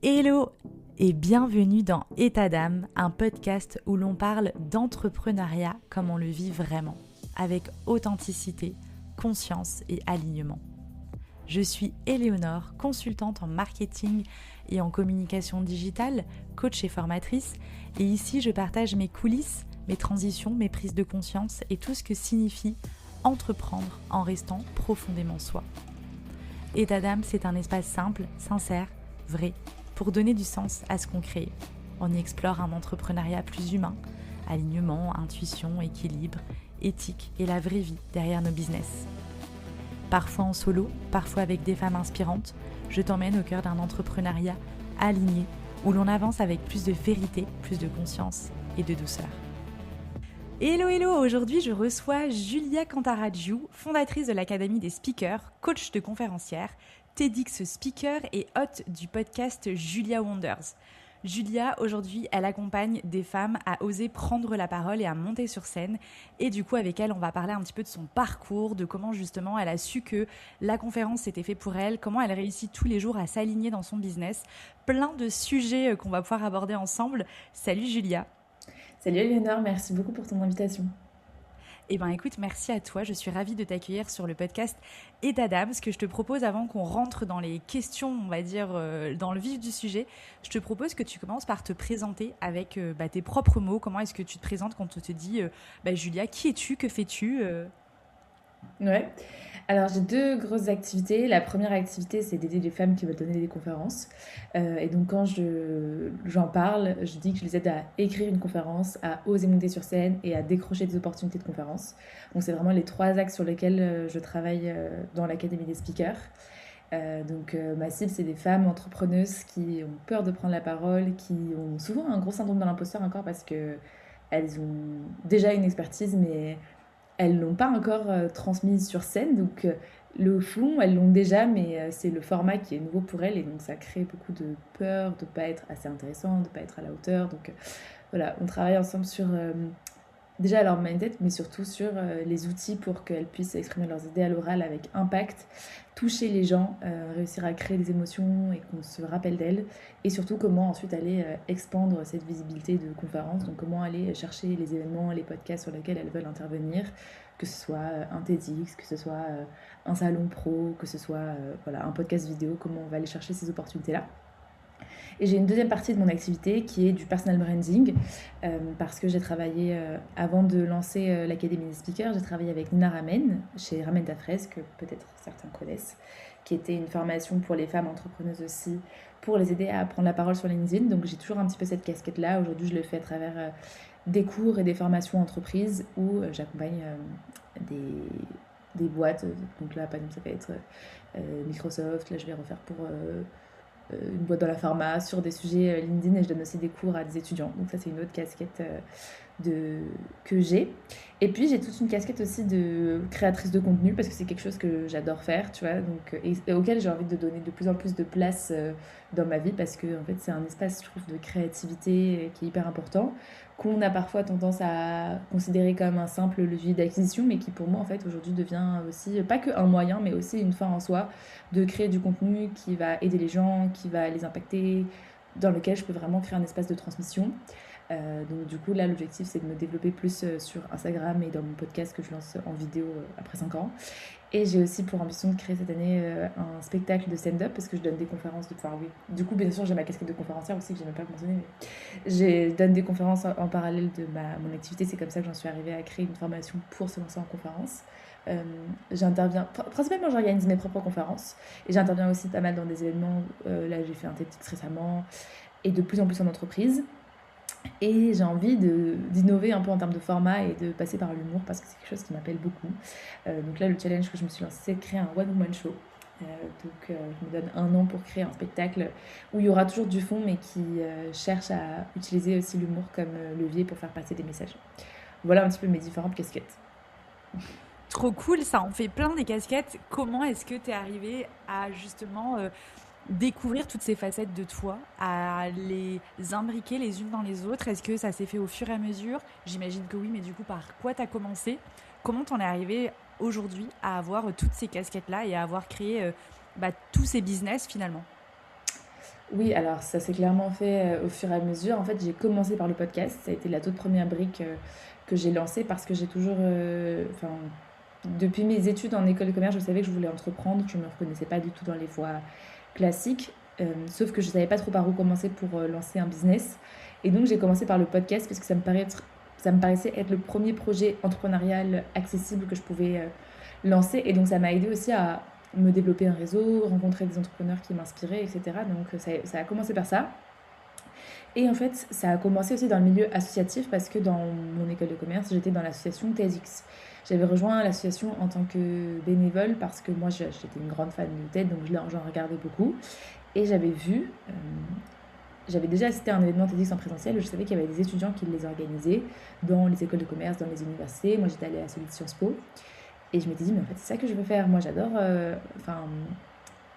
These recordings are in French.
Hello et bienvenue dans État d'âme, un podcast où l'on parle d'entrepreneuriat comme on le vit vraiment, avec authenticité, conscience et alignement. Je suis Éléonore, consultante en marketing et en communication digitale, coach et formatrice, et ici je partage mes coulisses, mes transitions, mes prises de conscience et tout ce que signifie entreprendre en restant profondément soi. État d'âme, c'est un espace simple, sincère, vrai, pour donner du sens à ce qu'on crée. On y explore un entrepreneuriat plus humain, alignement, intuition, équilibre, éthique et la vraie vie derrière nos business. Parfois en solo, parfois avec des femmes inspirantes, je t'emmène au cœur d'un entrepreneuriat aligné où l'on avance avec plus de vérité, plus de conscience et de douceur. Hello, aujourd'hui je reçois Julia Cantaracciu, fondatrice de l'Académie des speakers, coach de conférencière, TEDx speaker et hôte du podcast Julia Wonders. Julia, aujourd'hui, elle accompagne des femmes à oser prendre la parole et à monter sur scène. Et du coup, avec elle, on va parler un petit peu de son parcours, de comment justement elle a su que la conférence c'était fait pour elle, comment elle réussit tous les jours à s'aligner dans son business. Plein de sujets qu'on va pouvoir aborder ensemble. Salut Julia. Salut Éléonore, merci beaucoup pour ton invitation. Eh bien écoute, merci à toi, je suis ravie de t'accueillir sur le podcast État d'âme. Ce que je te propose avant qu'on rentre dans les questions, on va dire, dans le vif du sujet, je te propose que tu commences par te présenter avec tes propres mots. Comment est-ce que tu te présentes quand on te dit Julia, qui es-tu, que fais-tu Ouais, alors j'ai deux grosses activités. La première activité, c'est d'aider les femmes qui veulent donner des conférences. Et donc quand j'en parle, je dis que je les aide à écrire une conférence, à oser monter sur scène et à décrocher des opportunités de conférence. Donc c'est vraiment les trois axes sur lesquels je travaille dans l'Académie des speakers. Ma cible, c'est des femmes entrepreneuses qui ont peur de prendre la parole, qui ont souvent un gros syndrome de l'imposteur encore parce que elles ont déjà une expertise, mais elles l'ont pas encore transmise sur scène, donc le fond, elles l'ont déjà, mais c'est le format qui est nouveau pour elles, et donc ça crée beaucoup de peur de pas être assez intéressant, de pas être à la hauteur. Donc voilà, on travaille ensemble sur déjà leur mindset, mais surtout sur les outils pour qu'elles puissent exprimer leurs idées à l'oral avec impact, toucher les gens, réussir à créer des émotions et qu'on se rappelle d'elles, et surtout comment ensuite aller expandre cette visibilité de conférence, donc comment aller chercher les événements, les podcasts sur lesquels elles veulent intervenir, que ce soit un TEDx, que ce soit un salon pro, que ce soit un podcast vidéo, comment on va aller chercher ces opportunités-là. Et j'ai une deuxième partie de mon activité qui est du personal branding, parce que j'ai travaillé, avant de lancer l'Académie des speakers, j'ai travaillé avec Nina Ramen, chez Ramen ta fraise, que peut-être certains connaissent, qui était une formation pour les femmes entrepreneuses aussi, pour les aider à prendre la parole sur LinkedIn. Donc j'ai toujours un petit peu cette casquette-là. Aujourd'hui, je le fais à travers des cours et des formations entreprises où j'accompagne des boîtes. Donc là, par exemple, ça peut être Microsoft. Là, je vais refaire pour une boîte dans la pharma, sur des sujets LinkedIn, et je donne aussi des cours à des étudiants. Donc ça, c'est une autre casquette que j'ai. Et puis j'ai toute une casquette aussi de créatrice de contenu, parce que c'est quelque chose que j'adore faire, tu vois, donc, et auquel j'ai envie de donner de plus en plus de place dans ma vie, parce que en fait c'est un espace, je trouve, de créativité qui est hyper important, qu'on a parfois tendance à considérer comme un simple levier d'acquisition, mais qui pour moi en fait aujourd'hui devient aussi pas que un moyen, mais aussi une fin en soi, de créer du contenu qui va aider les gens, qui va les impacter, dans lequel je peux vraiment créer un espace de transmission. Donc du coup là l'objectif c'est de me développer plus sur Instagram et dans mon podcast que je lance en vidéo après 5 ans. Et j'ai aussi pour ambition de créer cette année un spectacle de stand-up, parce que je donne des conférences oui. Du coup bien sûr j'ai ma casquette de conférencière aussi que j'ai même pas mentionné, mais je donne des conférences en parallèle de mon activité. C'est comme ça que j'en suis arrivée à créer une formation pour se lancer en conférence. J'interviens, principalement j'organise mes propres conférences, et j'interviens aussi pas mal dans des événements. Là j'ai fait un TEDx récemment, et de plus en plus en entreprise. Et j'ai envie d'innover un peu en termes de format et de passer par l'humour, parce que c'est quelque chose qui m'appelle beaucoup. Donc là, le challenge que je me suis lancé, c'est de créer un one-woman show. Je me donne 1 an pour créer un spectacle où il y aura toujours du fond, mais qui cherche à utiliser aussi l'humour comme levier pour faire passer des messages. Voilà un petit peu mes différentes casquettes. Trop cool, ça en fait plein des casquettes. Comment est-ce que tu es arrivée à justement découvrir toutes ces facettes de toi, à les imbriquer les unes dans les autres? Est-ce que ça s'est fait au fur et à mesure? J'imagine que oui, mais du coup, par quoi tu as commencé? Comment t'en es arrivé aujourd'hui à avoir toutes ces casquettes-là et à avoir créé tous ces business finalement? Oui, alors ça s'est clairement fait au fur et à mesure. En fait, j'ai commencé par le podcast. Ça a été la toute première brique que j'ai lancée parce que j'ai toujours, enfin, depuis mes études en école de commerce, je savais que je voulais entreprendre. Je ne me reconnaissais pas du tout dans les voies classiques, sauf que je ne savais pas trop par où commencer pour lancer un business. Et donc, j'ai commencé par le podcast parce que ça me paraissait être le premier projet entrepreneurial accessible que je pouvais lancer. Et donc, ça m'a aidé aussi à me développer un réseau, rencontrer des entrepreneurs qui m'inspiraient, etc. Donc, ça a commencé par ça. Et en fait, ça a commencé aussi dans le milieu associatif parce que dans mon école de commerce, j'étais dans l'association TEDx. J'avais rejoint l'association en tant que bénévole parce que moi, j'étais une grande fan de TED, donc j'en regardais beaucoup. Et j'avais déjà assisté à un événement TEDx en présentiel où je savais qu'il y avait des étudiants qui les organisaient dans les écoles de commerce, dans les universités. Moi, j'étais allée à celui de Sciences Po. Et je m'étais dit, mais en fait, c'est ça que je veux faire. Moi, j'adore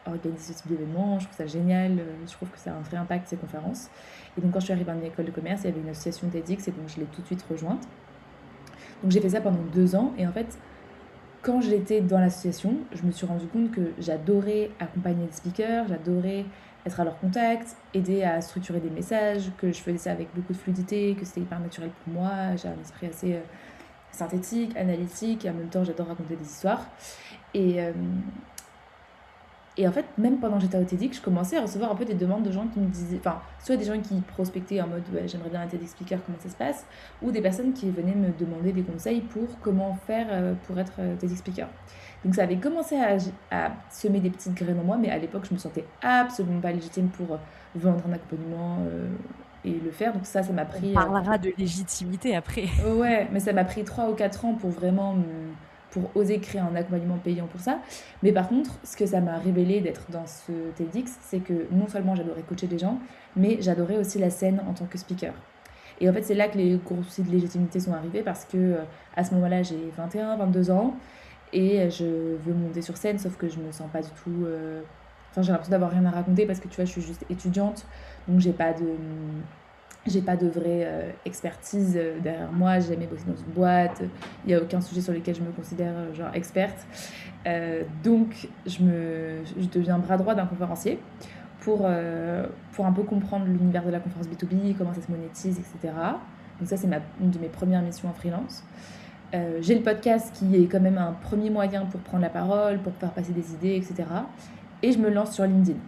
organiser ce type d'événement. Je trouve ça génial. Je trouve que ça a un vrai impact, ces conférences. Et donc, quand je suis arrivée en école de commerce, il y avait une association TEDx et donc je l'ai tout de suite rejointe. Donc, j'ai fait ça pendant 2 ans. Et en fait, quand j'étais dans l'association, je me suis rendu compte que j'adorais accompagner les speakers, j'adorais être à leur contact, aider à structurer des messages, que je faisais ça avec beaucoup de fluidité, que c'était hyper naturel pour moi. J'ai un esprit assez synthétique, analytique, et en même temps, j'adore raconter des histoires. Et, euh, et en fait, même pendant que j'étais au TEDx, je commençais à recevoir un peu des demandes de gens qui me disaient, enfin, soit des gens qui prospectaient en mode ouais, j'aimerais bien un TEDx speaker, comment ça se passe, ou des personnes qui venaient me demander des conseils pour comment faire pour être TEDx speaker. Donc ça avait commencé à semer des petites graines en moi, mais à l'époque, je me sentais absolument pas légitime pour vendre un accompagnement et le faire. Donc ça m'a On pris parlera de légitimité après. ouais, mais ça m'a pris 3 ou 4 ans pour vraiment pour oser créer un accompagnement payant pour ça. Mais par contre, ce que ça m'a révélé d'être dans ce TEDx, c'est que non seulement j'adorais coacher des gens, mais j'adorais aussi la scène en tant que speaker. Et en fait, c'est là que les gros soucis de légitimité sont arrivés parce que à ce moment-là, j'ai 21, 22 ans et je veux monter sur scène, sauf que je me sens pas du tout. Enfin, j'ai l'impression d'avoir rien à raconter parce que tu vois, je suis juste étudiante, donc j'ai pas de vraie expertise derrière moi, j'ai jamais bossé dans une boîte, il n'y a aucun sujet sur lequel je me considère genre experte. Donc je deviens bras droit d'un conférencier pour un peu comprendre l'univers de la conférence B2B, comment ça se monétise, etc. Donc ça c'est une de mes premières missions en freelance. J'ai le podcast qui est quand même un premier moyen pour prendre la parole, pour faire passer des idées, etc. Et je me lance sur LinkedIn.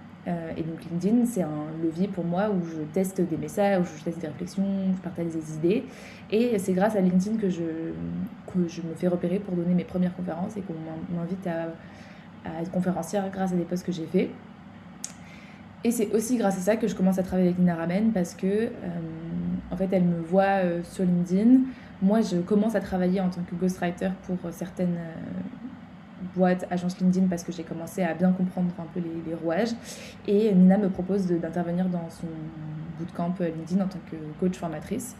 Et donc LinkedIn, c'est un levier pour moi où je teste des messages, où je teste des réflexions, où je partage des idées. Et c'est grâce à LinkedIn que je me fais repérer pour donner mes premières conférences et qu'on m'invite à être conférencière grâce à des posts que j'ai faits. Et c'est aussi grâce à ça que je commence à travailler avec Nina Ramen parce que, en fait, elle me voit sur LinkedIn. Moi, je commence à travailler en tant que ghostwriter pour certaines boîtes, agences LinkedIn parce que j'ai commencé à bien comprendre un peu les rouages. Et Nina me propose d'intervenir dans son bootcamp LinkedIn en tant que coach formatrice.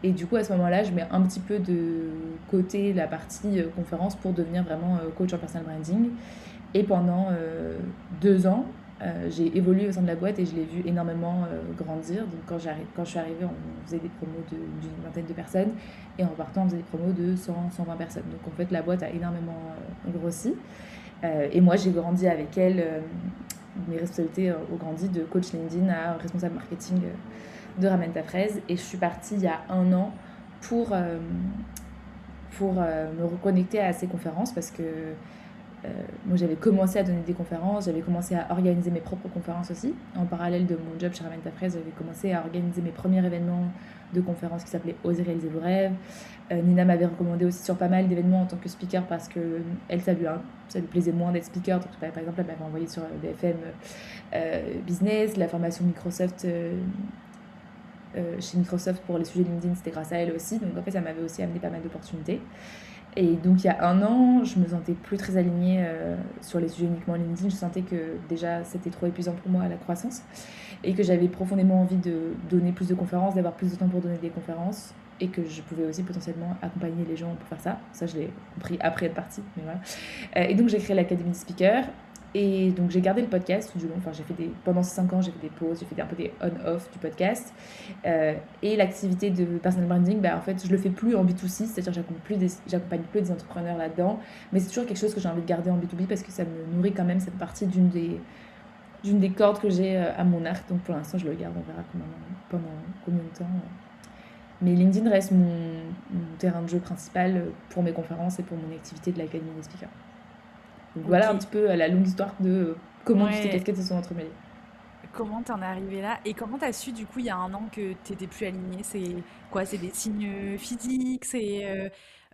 Et du coup, à ce moment-là, je mets un petit peu de côté la partie conférence pour devenir vraiment coach en personal branding. Et pendant 2 ans, j'ai évolué au sein de la boîte et je l'ai vu énormément grandir. Donc quand je suis arrivée, on faisait des promos d'une vingtaine de personnes et en partant, on faisait des promos de 100, 120 personnes. Donc en fait, la boîte a énormément grossi. Et moi, j'ai grandi avec elle. Mes responsabilités ont grandi de coach LinkedIn à responsable marketing de Ramène ta fraise. Et je suis partie il y a 1 an pour me reconnecter à ces conférences parce que moi j'avais commencé à donner des conférences, j'avais commencé à organiser mes propres conférences aussi. En parallèle de mon job chez Ramène ta fraise, j'avais commencé à organiser mes premiers événements de conférences qui s'appelaient Oser réaliser vos rêves. Nina m'avait recommandé aussi sur pas mal d'événements en tant que speaker parce que elle, ça lui plaisait moins d'être speaker. Donc, par exemple, elle m'avait envoyé sur BFM Business, la formation Microsoft chez Microsoft pour les sujets LinkedIn, c'était grâce à elle aussi. Donc en fait, ça m'avait aussi amené pas mal d'opportunités. Et donc il y a 1 an, je me sentais plus très alignée sur les sujets uniquement LinkedIn. Je sentais que déjà c'était trop épuisant pour moi à la croissance et que j'avais profondément envie de donner plus de conférences, d'avoir plus de temps pour donner des conférences et que je pouvais aussi potentiellement accompagner les gens pour faire ça. Ça, je l'ai compris après être partie, mais voilà. Et donc j'ai créé l'Académie de Speaker. Et donc j'ai gardé le podcast tout du long. Enfin, pendant ces 5 ans, j'ai fait des pauses, j'ai fait un peu des on-off du podcast. Et l'activité de personal branding, bah, en fait, je le fais plus en B2C, c'est-à-dire j'accompagne plus des entrepreneurs là-dedans. Mais c'est toujours quelque chose que j'ai envie de garder en B2B parce que ça me nourrit quand même cette partie d'une des cordes que j'ai à mon arc. Donc pour l'instant, je le garde, on verra pendant combien de temps. Mais LinkedIn reste mon terrain de jeu principal pour mes conférences et pour mon activité de l'Académie des speakers. Donc voilà un petit peu la longue histoire de comment toutes ces casquettes se sont entremêlées. Comment t'en es arrivée là? Et comment t'as su, du coup, il y a un an que t'étais plus alignée? C'est quoi? C'est des signes physiques?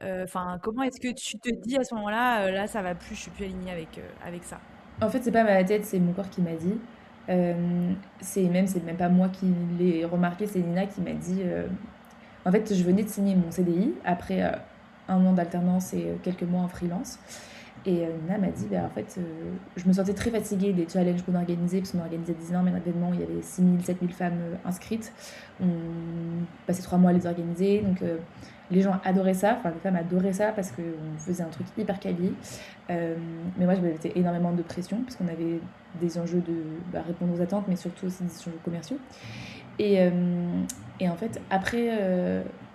Enfin, comment est-ce que tu te dis à ce moment-là, là, ça va plus, je suis plus alignée avec ça? En fait, c'est pas ma tête, c'est mon corps qui m'a dit. C'est même pas moi qui l'ai remarqué, c'est Nina qui m'a dit. En fait, je venais de signer mon CDI après un an d'alternance et quelques mois en freelance. Et Nina m'a dit, bah, en fait, je me sentais très fatiguée des challenges qu'on organisait, parce qu'on organisait des énormes événements, il y avait 6000, 7000 femmes inscrites. On passait 3 mois à les organiser, donc les gens adoraient ça, enfin les femmes adoraient ça parce qu'on faisait un truc hyper quali. Mais moi, je mettais énormément de pression, parce qu'on avait des enjeux de répondre aux attentes, mais surtout aussi des enjeux commerciaux. Et, et en fait, après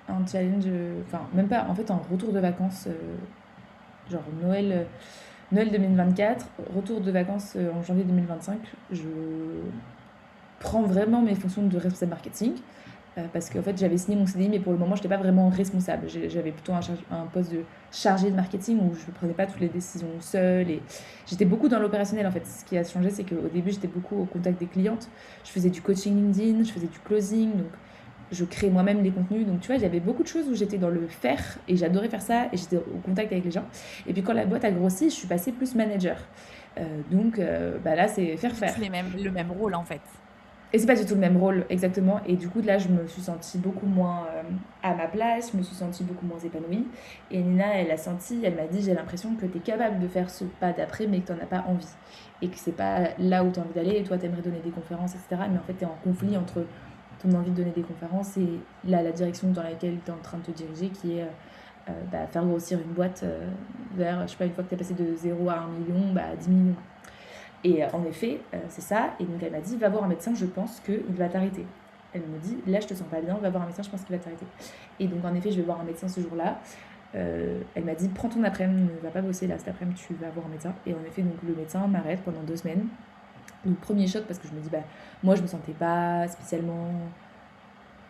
un challenge, enfin même pas, en fait en retour de vacances, genre Noël 2024, retour de vacances en janvier 2025, je prends vraiment mes fonctions de responsable marketing. Parce qu'en fait, j'avais signé mon CDI, mais pour le moment, je n'étais pas vraiment responsable. J'avais plutôt un poste de chargé de marketing où je ne prenais pas toutes les décisions seule. Et j'étais beaucoup dans l'opérationnel, en fait. Ce qui a changé, c'est qu'au début, j'étais beaucoup au contact des clientes. Je faisais du coaching LinkedIn, je faisais du closing, donc je créais moi-même les contenus. Donc, tu vois, j'avais beaucoup de choses où j'étais dans le faire et j'adorais faire ça et j'étais au contact avec les gens. Et puis, quand la boîte a grossi, je suis passée plus manager. Donc, là, c'est faire. C'est le même rôle, en fait. Et c'est pas du tout le même rôle, exactement. Et du coup, là, je me suis sentie beaucoup moins à ma place, je me suis sentie beaucoup moins épanouie. Et Nina, elle a senti, elle m'a dit, j'ai l'impression que tu es capable de faire ce pas d'après, mais que tu n'en as pas envie. Et que c'est pas là où tu as envie d'aller, et toi, tu aimerais donner des conférences, etc. Mais en fait, tu es en conflit entre ton envie de donner des conférences et là, la direction dans laquelle tu es en train de te diriger, qui est faire grossir une boîte vers, je sais pas, une fois que tu es passé de 0 à 1 million, 10 millions. Et en effet, c'est ça. Et donc elle m'a dit, va voir un médecin, je pense qu'il va t'arrêter. Elle me dit, là je te sens pas bien, va voir un médecin, je pense qu'il va t'arrêter. Et donc en effet, je vais voir un médecin ce jour-là. Elle m'a dit, prends ton après-midi, ne va pas bosser là cet après-midi, tu vas voir un médecin. Et en effet, donc le médecin m'arrête pendant 2 semaines. Donc premier choc parce que je me dis, moi je me sentais pas spécialement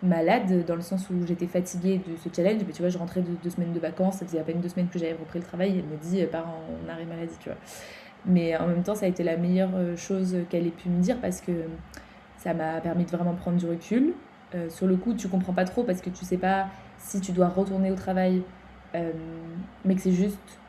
malade dans le sens où j'étais fatiguée de ce challenge. Mais tu vois, je rentrais de 2 semaines de vacances, ça faisait à peine 2 semaines que j'avais repris le travail. Et elle me dit, pars en arrêt maladie, tu vois. Mais en même temps, ça a été la meilleure chose qu'elle ait pu me dire parce que ça m'a permis de vraiment prendre du recul. Sur le coup, tu comprends pas trop parce que tu sais pas si tu dois retourner au travail, mais que c'est juste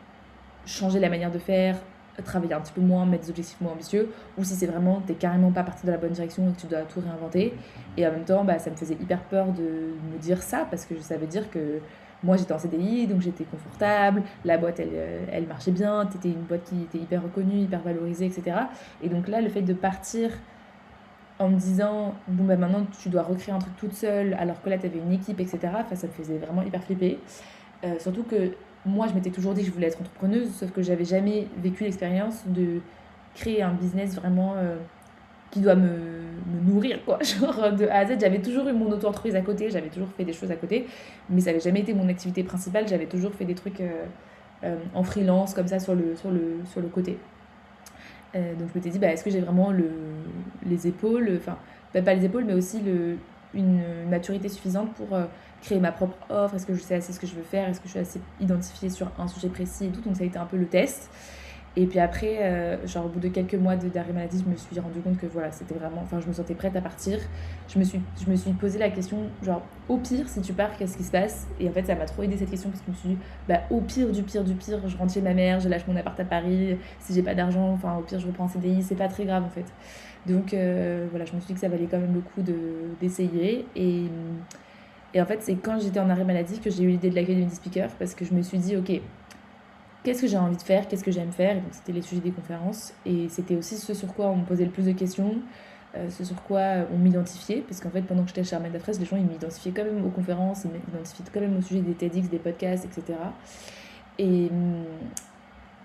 changer la manière de faire, travailler un petit peu moins, mettre des objectifs moins ambitieux, ou si c'est vraiment, t'es carrément pas parti dans la bonne direction et que tu dois tout réinventer. Et en même temps, ça me faisait hyper peur de me dire ça parce que ça veut dire que moi j'étais en CDI, donc j'étais confortable, la boîte elle marchait bien, t'étais une boîte qui était hyper reconnue, hyper valorisée, etc. Et donc là, le fait de partir en me disant, bon maintenant tu dois recréer un truc toute seule, alors que là t'avais une équipe, etc. Enfin, ça me faisait vraiment hyper flipper. Surtout que moi je m'étais toujours dit que je voulais être entrepreneuse, sauf que j'avais jamais vécu l'expérience de créer un business vraiment qui doit me nourrir, quoi. Genre de A à Z, j'avais toujours eu mon auto-entreprise à côté, j'avais toujours fait des choses à côté, mais ça n'avait jamais été mon activité principale, j'avais toujours fait des trucs en freelance, comme ça, sur le côté. Donc je m'étais dit, est-ce que j'ai vraiment les épaules, enfin, pas les épaules, mais aussi une maturité suffisante pour créer ma propre offre, est-ce que je sais assez ce que je veux faire, est-ce que je suis assez identifiée sur un sujet précis et tout, donc ça a été un peu le test. Et puis après, genre au bout de quelques mois d'arrêt maladie, je me suis rendu compte que voilà, c'était vraiment, enfin je me sentais prête à partir. Je me suis posé la question, genre au pire, si tu pars, qu'est-ce qui se passe? Et en fait, ça m'a trop aidé cette question parce que je me suis dit, au pire du pire du pire, je rentre chez ma mère, je lâche mon appart à Paris, si j'ai pas d'argent, enfin au pire, je reprends un CDI, c'est pas très grave en fait. Donc voilà, je me suis dit que ça valait quand même le coup d'essayer. Et en fait, c'est quand j'étais en arrêt maladie que j'ai eu l'idée de l'Académie des speakers parce que je me suis dit, ok, qu'est-ce que j'ai envie de faire, qu'est-ce que j'aime faire, et donc c'était les sujets des conférences, et c'était aussi ce sur quoi on me posait le plus de questions, ce sur quoi on m'identifiait, parce qu'en fait pendant que j'étais chez Armada Fraise, les gens ils m'identifiaient quand même aux conférences, ils m'identifiaient quand même au sujet des TEDx, des podcasts, etc. Et,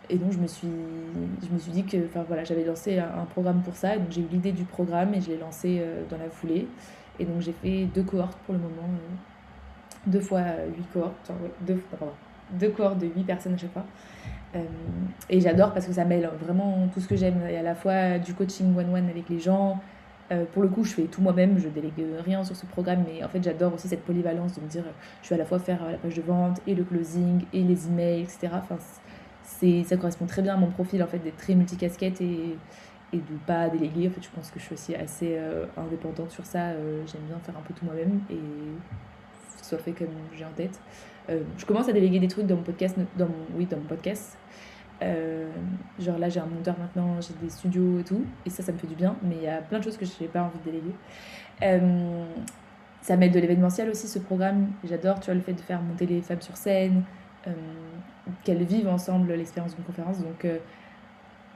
et donc je me suis dit que voilà, j'avais lancé un programme pour ça, et donc j'ai eu l'idée du programme et je l'ai lancé dans la foulée, et donc j'ai fait 2 cohortes pour le moment, 2 fois 8 cohortes, enfin, ouais, 2 cohortes de 8 personnes à chaque fois. Euh, et j'adore parce que ça mêle vraiment tout ce que j'aime. Il y a à la fois du coaching one-one avec les gens. Pour le coup, je fais tout moi-même, je délègue rien sur ce programme, mais en fait, j'adore aussi cette polyvalence de me dire, je vais à la fois faire la page de vente et le closing et les emails, etc. Enfin, ça correspond très bien à mon profil, en fait, d'être très multicasquette et de pas déléguer. En fait, je pense que je suis aussi assez indépendante sur ça. J'aime bien faire un peu tout moi-même et que ce soit fait comme j'ai en tête. Je commence à déléguer des trucs dans mon podcast, oui, dans mon podcast. Euh, genre là, j'ai un monteur maintenant, j'ai des studios et tout, et ça me fait du bien, mais il y a plein de choses que je n'ai pas envie de déléguer. Euh, Ça m'aide de l'événementiel aussi, ce programme. J'adore, tu vois, le fait de faire monter les femmes sur scène, euh, qu'elles vivent ensemble l'expérience d'une conférence.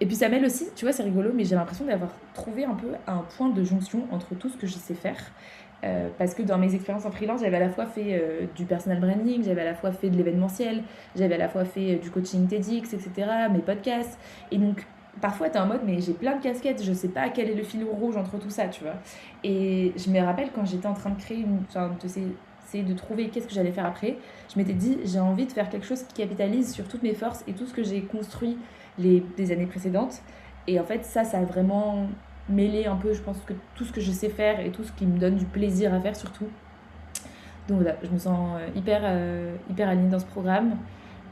Et puis ça m'aide aussi, tu vois, c'est rigolo, mais j'ai l'impression d'avoir trouvé un peu un point de jonction entre tout ce que je sais faire. Parce que dans mes expériences en freelance, j'avais à la fois fait du personal branding, j'avais à la fois fait de l'événementiel, j'avais à la fois fait du coaching TEDx, etc., mes podcasts. Et donc, parfois, t'es en mode, mais j'ai plein de casquettes, je sais pas quel est le fil rouge entre tout ça, tu vois. Et je me rappelle quand j'étais en train de créer enfin, essayer de trouver qu'est-ce que j'allais faire après, je m'étais dit, j'ai envie de faire quelque chose qui capitalise sur toutes mes forces et tout ce que j'ai construit des années précédentes. Et en fait, ça a vraiment mêlé un peu, je pense, que tout ce que je sais faire et tout ce qui me donne du plaisir à faire surtout. Donc voilà, je me sens hyper alignée dans ce programme.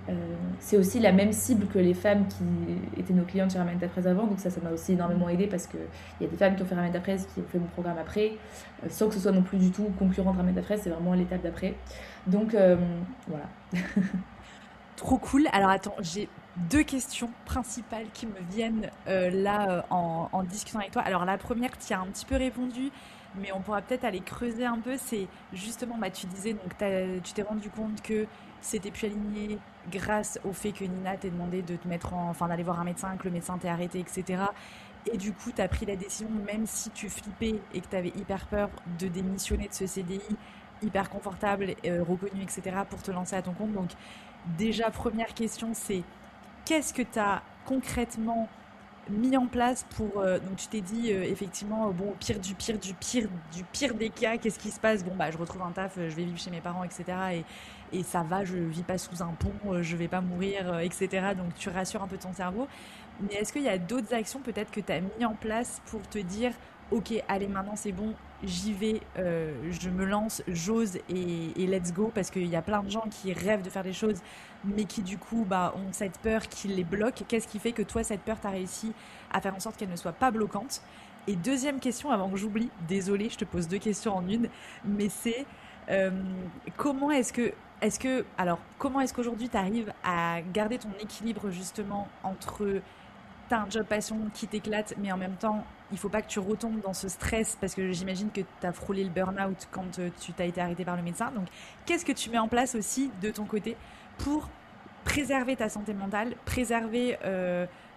Euh, c'est aussi la même cible que les femmes qui étaient nos clientes chez Ramène ta Fraise avant, donc ça m'a aussi énormément aidé parce qu'il y a des femmes qui ont fait Ramène ta Fraise qui ont fait mon programme après, sans que ce soit non plus du tout concurrent de Ramène ta Fraise, c'est vraiment l'étape d'après. Donc voilà. Trop cool. Alors attends, j'ai deux questions principales qui me viennent là en discutant avec toi. Alors la première, tu y as un petit peu répondu, mais on pourra peut-être aller creuser un peu. C'est justement, bah, tu disais, donc tu t'es rendu compte que c'était plus aligné grâce au fait que Nina t'ait demandé de te mettre enfin d'aller voir un médecin, que le médecin t'ait arrêté, etc. Et du coup, tu as pris la décision, même si tu flippais et que tu avais hyper peur de démissionner de ce CDI hyper confortable, reconnu, etc., pour te lancer à ton compte. Donc, déjà, première question, c'est qu'est-ce que tu as concrètement mis en place pour... donc tu t'es dit effectivement, bon, au pire du pire du pire du pire des cas, qu'est-ce qui se passe? Bon, bah je retrouve un taf, je vais vivre chez mes parents, etc. Et ça va, je vis pas sous un pont, je vais pas mourir, etc. Donc tu rassures un peu ton cerveau. Mais est-ce qu'il y a d'autres actions peut-être que tu as mis en place pour te dire, ok, allez, maintenant c'est bon, j'y vais, je me lance, j'ose et let's go, parce qu'il y a plein de gens qui rêvent de faire des choses, mais qui du coup bah, ont cette peur qui les bloque. Qu'est-ce qui fait que toi, cette peur, tu as réussi à faire en sorte qu'elle ne soit pas bloquante? Et deuxième question, avant que j'oublie, désolée, je te pose deux questions en une, mais c'est euh, comment alors, comment est-ce qu'aujourd'hui tu arrives à garder ton équilibre justement entre t'as un job passion qui t'éclate, mais en même temps, il faut pas que tu retombes dans ce stress parce que j'imagine que tu as frôlé le burn-out quand tu t'as été arrêté par le médecin. Donc, qu'est-ce que tu mets en place aussi de ton côté pour préserver ta santé mentale, préserver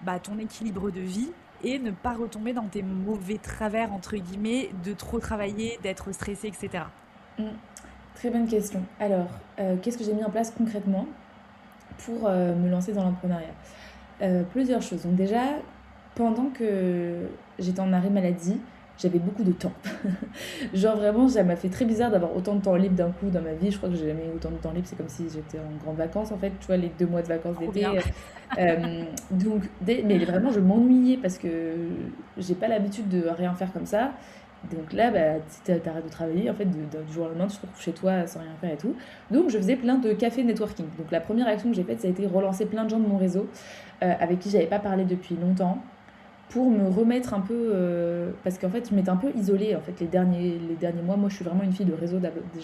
bah, ton équilibre de vie et ne pas retomber dans tes mauvais travers, entre guillemets, de trop travailler, d'être stressé, etc. Mm. Très bonne question. Alors, qu'est-ce que j'ai mis en place concrètement pour me lancer dans l'entrepreneuriat? Plusieurs choses. Donc déjà, pendant que j'étais en arrêt maladie, j'avais beaucoup de temps. Genre vraiment, ça m'a fait très bizarre d'avoir autant de temps libre d'un coup dans ma vie. Je crois que j'ai jamais eu autant de temps libre. C'est comme si j'étais en grande vacances en fait. Tu vois, les 2 mois de vacances Trop d'été. bien. Donc, mais vraiment, je m'ennuyais parce que j'ai pas l'habitude de rien faire comme ça. Donc là, bah, t'arrêtes de travailler, en fait, du jour au lendemain, tu te retrouves chez toi sans rien faire et tout. Donc je faisais plein de cafés networking. Donc la première action que j'ai faite, ça a été relancer plein de gens de mon réseau avec qui j'avais pas parlé depuis longtemps pour me remettre un peu parce qu'en fait je m'étais un peu isolée en fait les derniers mois. Moi je suis vraiment une fille de réseau,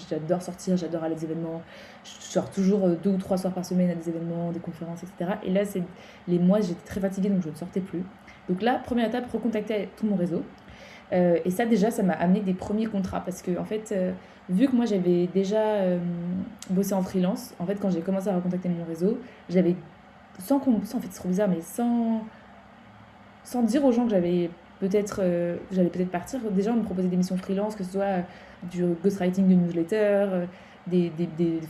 j'adore sortir, j'adore aller à des événements, je sors toujours 2 ou 3 soirs par semaine à des événements, des conférences, etc. Et là c'est les mois j'étais très fatiguée donc je ne sortais plus. Donc là première étape, recontacter tout mon réseau. Et ça déjà ça m'a amené des premiers contrats parce que en fait vu que moi j'avais déjà bossé en freelance, en fait quand j'ai commencé à recontacter mon réseau, j'avais en fait c'est trop bizarre, mais sans dire aux gens que j'allais peut-être partir. Déjà, on me proposait des missions freelance, que ce soit du ghostwriting de newsletter, des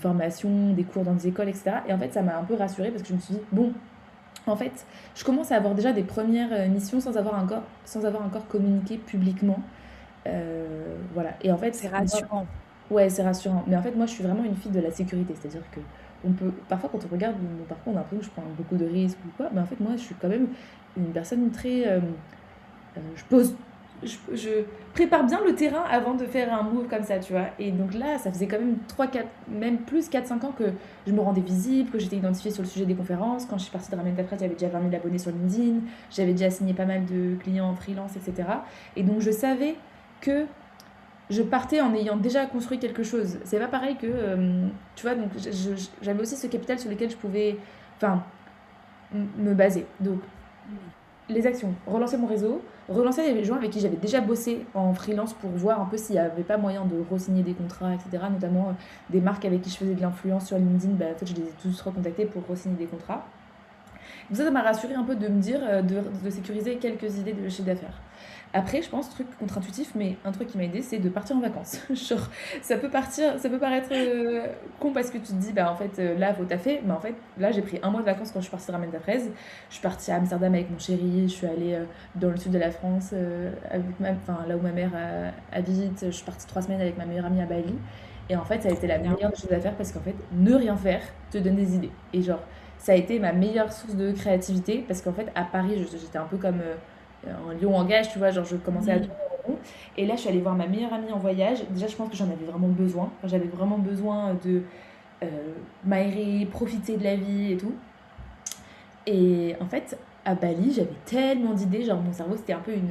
formations, des cours dans des écoles, etc. Et en fait, ça m'a un peu rassurée parce que je me suis dit, bon, en fait, je commence à avoir déjà des premières missions sans avoir encore communiqué publiquement. Voilà. Et en C'est fait, moi, rassurant. ouais, c'est rassurant. Mais en fait, moi, je suis vraiment une fille de la sécurité. C'est-à-dire que parfois quand on regarde mon parcours, on a l'impression que je prends beaucoup de risques ou quoi, mais en fait, moi, je suis quand même une personne très. Je pose. Je prépare bien le terrain avant de faire un move comme ça, tu vois. Et donc là, ça faisait quand même 3 4 même plus 4 5 ans que je me rendais visible, que j'étais identifiée sur le sujet des conférences. Quand je suis partie de Ramène ta presse, j'avais déjà 20 000 abonnés sur LinkedIn, j'avais déjà signé pas mal de clients en freelance, etc. Et donc je savais que je partais en ayant déjà construit quelque chose. C'est pas pareil que, tu vois, donc j'avais aussi ce capital sur lequel je pouvais, enfin, me baser. Donc, les actions, relancer mon réseau, relancer les gens avec qui j'avais déjà bossé en freelance pour voir un peu s'il n'y avait pas moyen de re-signer des contrats, etc. Notamment des marques avec qui je faisais de l'influence sur LinkedIn, bah, en fait, je les ai tous recontactés pour re-signer des contrats. Donc ça m'a rassuré un peu de me dire, de sécuriser quelques idées de chiffre d'affaires. Après, je pense, truc contre-intuitif, mais un truc qui m'a aidé, c'est de partir en vacances. Genre, ça peut paraître con parce que tu te dis, bah en fait, là, faut taffer. Mais en fait, là, j'ai pris un mois de vacances quand je suis partie de Ramène ta fraise. Je suis partie à Amsterdam avec mon chéri, je suis allée dans le sud de la France, enfin, là où ma mère habite. Je suis partie 3 semaines avec ma meilleure amie à Bali. Et en fait, ça a été la meilleure des choses à faire parce qu'en fait, ne rien faire te donne des idées. Et genre, ça a été ma meilleure source de créativité parce qu'en fait, à Paris, j'étais un peu comme un lion en gage, tu vois, genre je commençais à tourner en rond. Et là, je suis allée voir ma meilleure amie en voyage. Déjà, je pense que j'en avais vraiment besoin. Enfin, j'avais vraiment besoin de euh, m'aérer, profiter de la vie et tout. Et en fait, à Bali, j'avais tellement d'idées, genre mon cerveau c'était un peu une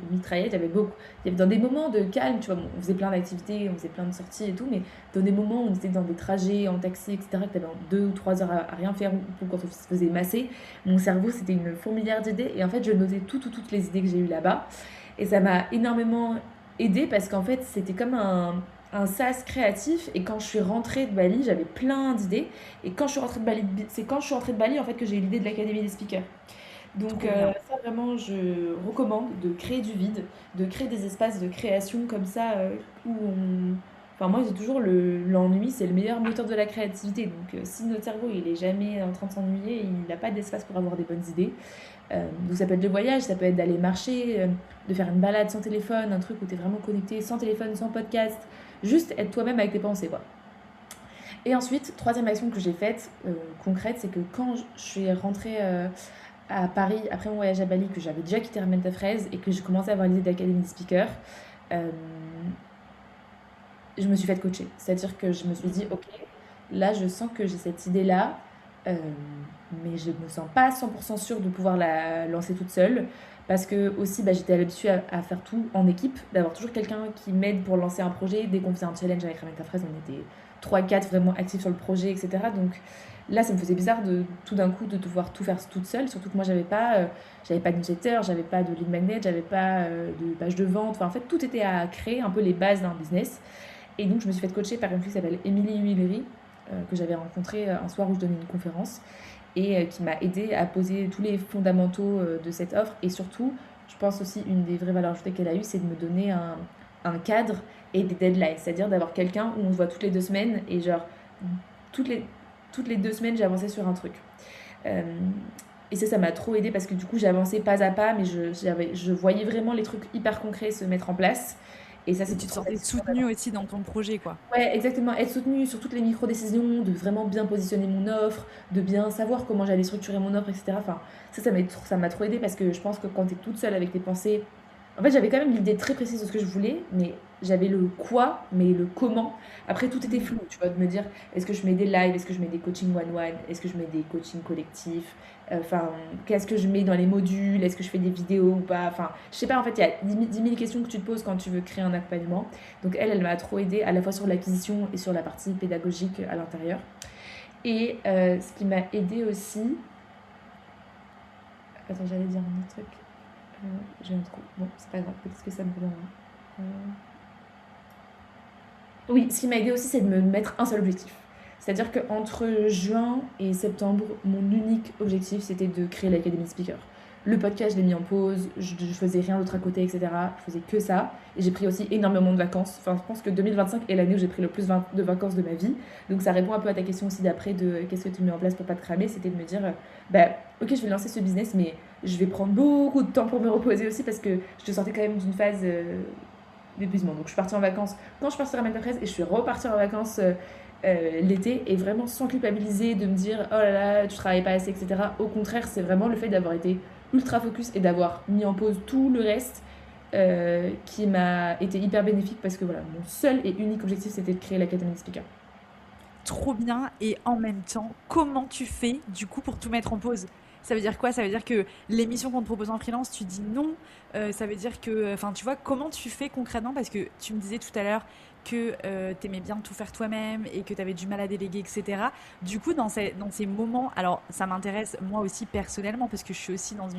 mitraillette, j'avais beaucoup. Il y avait dans des moments de calme, tu vois, bon, on faisait plein d'activités, on faisait plein de sorties et tout, mais dans des moments où on était dans des trajets en taxi, etc., que t'avais 2 ou 3 heures à rien faire, ou quand on se faisait masser, mon cerveau c'était une fourmilière d'idées, et en fait je notais toutes les idées que j'ai eues là-bas, et ça m'a énormément aidé parce qu'en fait c'était comme un sas créatif, et quand je suis rentrée de Bali, j'avais plein d'idées. Et quand je suis rentrée de Bali, c'est quand je suis rentrée de Bali en fait que j'ai eu l'idée de l'Académie des speakers. Donc ça vraiment je recommande de créer du vide, de créer des espaces de création comme ça où on... Enfin moi j'ai toujours l'ennui, c'est le meilleur moteur de la créativité. Donc si notre cerveau il est jamais en train de s'ennuyer, il n'a pas d'espace pour avoir des bonnes idées. Donc ça peut être le voyage, ça peut être d'aller marcher, de faire une balade sans téléphone, un truc où tu es vraiment connecté, sans téléphone, sans podcast, juste être toi-même avec tes pensées quoi. Et ensuite, troisième action que j'ai faite, concrète, c'est que quand je suis rentrée à Paris, après mon voyage à Bali, que j'avais déjà quitté Ramène ta fraise et que j'ai commencé à avoir l'idée d'Académie de Speaker, euh, je me suis fait coacher. C'est-à-dire que je me suis dit, ok, là je sens que j'ai cette idée-là, euh, mais je me sens pas 100% sûre de pouvoir la lancer toute seule. Parce que aussi, bah, j'étais habituée à faire tout en équipe, d'avoir toujours quelqu'un qui m'aide pour lancer un projet. Dès qu'on faisait un challenge avec Ramène ta fraise, on était 3 4 vraiment actifs sur le projet, etc. Donc là, ça me faisait bizarre de tout d'un coup de devoir tout faire toute seule, surtout que moi, j'avais pas de newsletter, j'avais pas de lead magnet, j'avais pas de page de vente. Enfin, en fait, tout était à créer, un peu les bases d'un business. Et donc, je me suis fait coacher par une fille qui s'appelle Émilie Huillery, que j'avais rencontrée un soir où je donnais une conférence et qui m'a aidé à poser tous les fondamentaux de cette offre. Et surtout, je pense aussi une des vraies valeurs ajoutées qu'elle a eues, c'est de me donner un cadre et des deadlines. C'est-à-dire d'avoir quelqu'un où on se voit toutes les 2 semaines et genre, toutes les, toutes les 2 semaines, j'ai avancé sur un truc. Euh, et ça m'a trop aidé parce que du coup, j'ai avancé pas à pas, mais je voyais vraiment les trucs hyper concrets se mettre en place. Et ça, Et c'est tu te sentais soutenue aussi dans ton projet, quoi. Ouais, exactement. Être soutenue sur toutes les micro-décisions, de vraiment bien positionner mon offre, de bien savoir comment j'allais structurer mon offre, etc. Enfin, ça m'a trop aidé parce que je pense que quand tu es toute seule avec tes pensées, en fait, j'avais quand même l'idée très précise de ce que je voulais, mais j'avais le quoi, mais le comment. Après, tout était flou, tu vois, de me dire, est-ce que je mets des lives, est-ce que je mets des coachings one-one, est-ce que je mets des coachings collectifs, enfin, qu'est-ce que je mets dans les modules, est-ce que je fais des vidéos ou pas, enfin, je sais pas, en fait, il y a 10 000 questions que tu te poses quand tu veux créer un accompagnement. Donc, elle m'a trop aidée à la fois sur l'acquisition et sur la partie pédagogique à l'intérieur. Et ce qui m'a aidée aussi, attends, j'allais dire un autre truc. J'ai un trou. Bon, c'est pas grave, peut-être que ça me reviendra. Euh, Oui, ce qui m'a aidé aussi, c'est de me mettre un seul objectif. C'est-à-dire qu'entre juin et septembre, mon unique objectif, c'était de créer l'Académie Speaker. Le podcast, je l'ai mis en pause, je faisais rien d'autre à côté, etc. Je faisais que ça. Et j'ai pris aussi énormément de vacances. Enfin, je pense que 2025 est l'année où j'ai pris le plus de vacances de ma vie. Donc ça répond un peu à ta question aussi d'après de qu'est-ce que tu mets en place pour pas te cramer. C'était de me dire, bah, ok, je vais lancer ce business, mais je vais prendre beaucoup de temps pour me reposer aussi parce que je te sortais quand même d'une phase d'épuisement. Donc je suis partie en vacances quand je suis partie à la fraise et je suis repartie en vacances l'été, et vraiment sans culpabiliser, de me dire oh là là, tu travailles pas assez, etc. Au contraire, c'est vraiment le fait d'avoir été ultra focus et d'avoir mis en pause tout le reste qui m'a été hyper bénéfique parce que voilà, mon seul et unique objectif c'était de créer l'Académie des speakers. Trop bien. Et en même temps, comment tu fais du coup pour tout mettre en pause? Ça veut dire quoi? Ça veut dire que l'émission qu'on te propose en freelance, tu dis non. Ça veut dire que, enfin, tu vois, comment tu fais concrètement? Parce que tu me disais tout à l'heure que tu aimais bien tout faire toi-même et que tu avais du mal à déléguer, etc. Du coup, dans ces moments, alors ça m'intéresse moi aussi personnellement parce que je suis aussi dans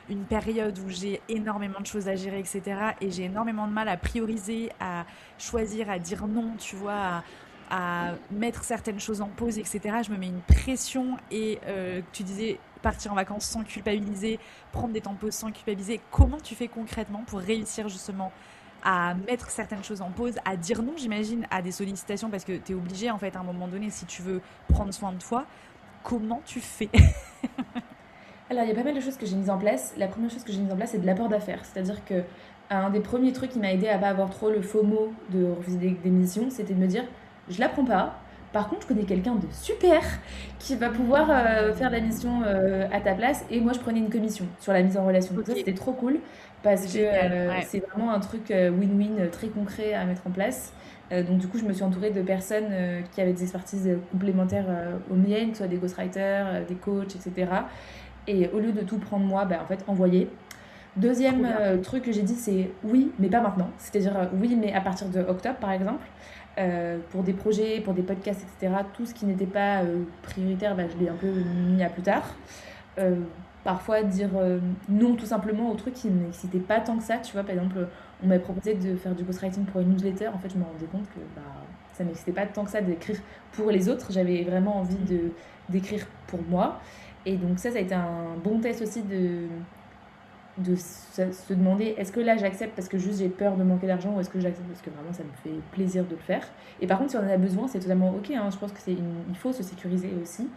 une période où j'ai énormément de choses à gérer, etc. Et j'ai énormément de mal à prioriser, à choisir, à dire non, tu vois, à mettre certaines choses en pause, etc. Je me mets une pression et tu disais partir en vacances sans culpabiliser, prendre des temps de pause sans culpabiliser. Comment tu fais concrètement pour réussir justement à mettre certaines choses en pause, à dire non, j'imagine, à des sollicitations parce que tu es obligé en fait à un moment donné si tu veux prendre soin de toi. Comment tu fais? Alors, il y a pas mal de choses que j'ai mises en place. La première chose que j'ai mise en place, c'est de l'apport d'affaires. C'est-à-dire que un des premiers trucs qui m'a aidé à pas avoir trop le FOMO de refuser des missions, c'était de me dire, je la prends pas. Par contre, je connais quelqu'un de super qui va pouvoir faire la mission à ta place, et moi je prenais une commission sur la mise en relation. Donc Ok, ça c'était trop cool parce que génial. Ouais. c'est vraiment un truc win-win très concret à mettre en place. Donc du coup je me suis entourée de personnes qui avaient des expertises complémentaires aux miennes, soit des ghostwriters, des coachs, etc. Et au lieu de tout prendre moi, bah, en fait, envoyer. Trop Deuxième bien. truc que j'ai dit, c'est oui, mais pas maintenant. C'est-à-dire oui, mais à partir de octobre, par exemple. Pour des projets, pour des podcasts, etc. Tout ce qui n'était pas prioritaire, bah, je l'ai un peu mis à plus tard. Euh, Parfois, dire non tout simplement aux trucs qui ne m'excitaient pas tant que ça. Tu vois, par exemple, on m'a proposé de faire du ghostwriting pour une newsletter. En fait, je me rendais compte que bah, ça ne m'excitait pas tant que ça d'écrire pour les autres. J'avais vraiment envie d'écrire pour moi. Et donc ça a été un bon test aussi de se demander est-ce que là j'accepte parce que juste j'ai peur de manquer d'argent, ou est-ce que j'accepte parce que vraiment ça me fait plaisir de le faire. Et par contre, si on en a besoin, c'est totalement ok, hein. Je pense que il faut se sécuriser aussi.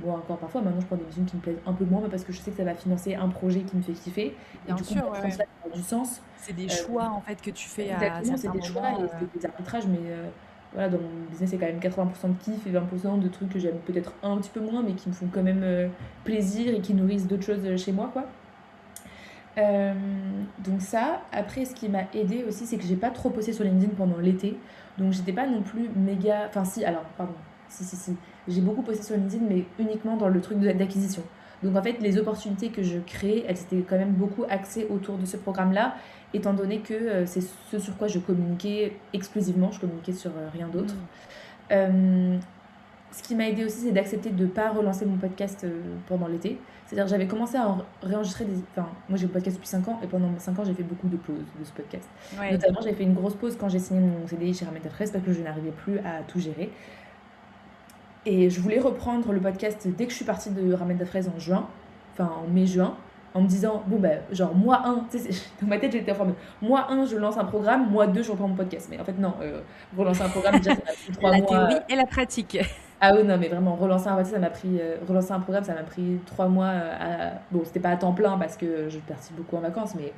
Bon, encore parfois, maintenant je prends des missions qui me plaisent un peu moins, mais parce que je sais que ça va financer un projet qui me fait kiffer. Et Bien du coup, sûr, ouais, mettre ouais. ça a du sens. C'est des Euh, choix en fait que tu fais à Exactement, c'est certains des choix moments. et c'est des arbitrages, mais voilà, dans mon business, c'est quand même 80% de kiff et 20% de trucs que j'aime peut-être un petit peu moins, mais qui me font quand même plaisir et qui nourrissent d'autres choses chez moi, quoi. Euh, donc ça, après, ce qui m'a aidé aussi, c'est que j'ai pas trop posté sur LinkedIn pendant l'été. Donc j'étais pas non plus méga... Enfin si, alors, pardon. Si. J'ai beaucoup posté sur LinkedIn, mais uniquement dans le truc d'acquisition. Donc en fait, les opportunités que je crée, elles étaient quand même beaucoup axées autour de ce programme-là, étant donné que c'est ce sur quoi je communiquais exclusivement. Je communiquais sur rien d'autre. Mm. Euh, Ce qui m'a aidé aussi, c'est d'accepter de ne pas relancer mon podcast pendant l'été. C'est-à-dire, j'avais commencé à réenregistrer des. Enfin, moi j'ai le podcast depuis 5 ans, et pendant mes 5 ans, j'ai fait beaucoup de pauses de ce podcast. Ouais. Notamment, j'ai fait une grosse pause quand j'ai signé mon CDI chez Rameta Fraise parce que je n'arrivais plus à tout gérer. Et je voulais reprendre le podcast dès que je suis partie de Rameta Fraise en juin, enfin en mai-juin, en me disant, bon, bah, genre, mois 1, tu sais, dans ma tête, j'étais informée. Mois 1, je lance un programme, mois 2, je reprends mon podcast. Mais en fait, non, relancer un programme, déjà, ça m'a pris 3 La mois. théorie et la pratique. Ah oui, non, mais vraiment, relancer un programme, ça m'a pris 3 mois. Bon, c'était pas à temps plein parce que je partais beaucoup en vacances, mais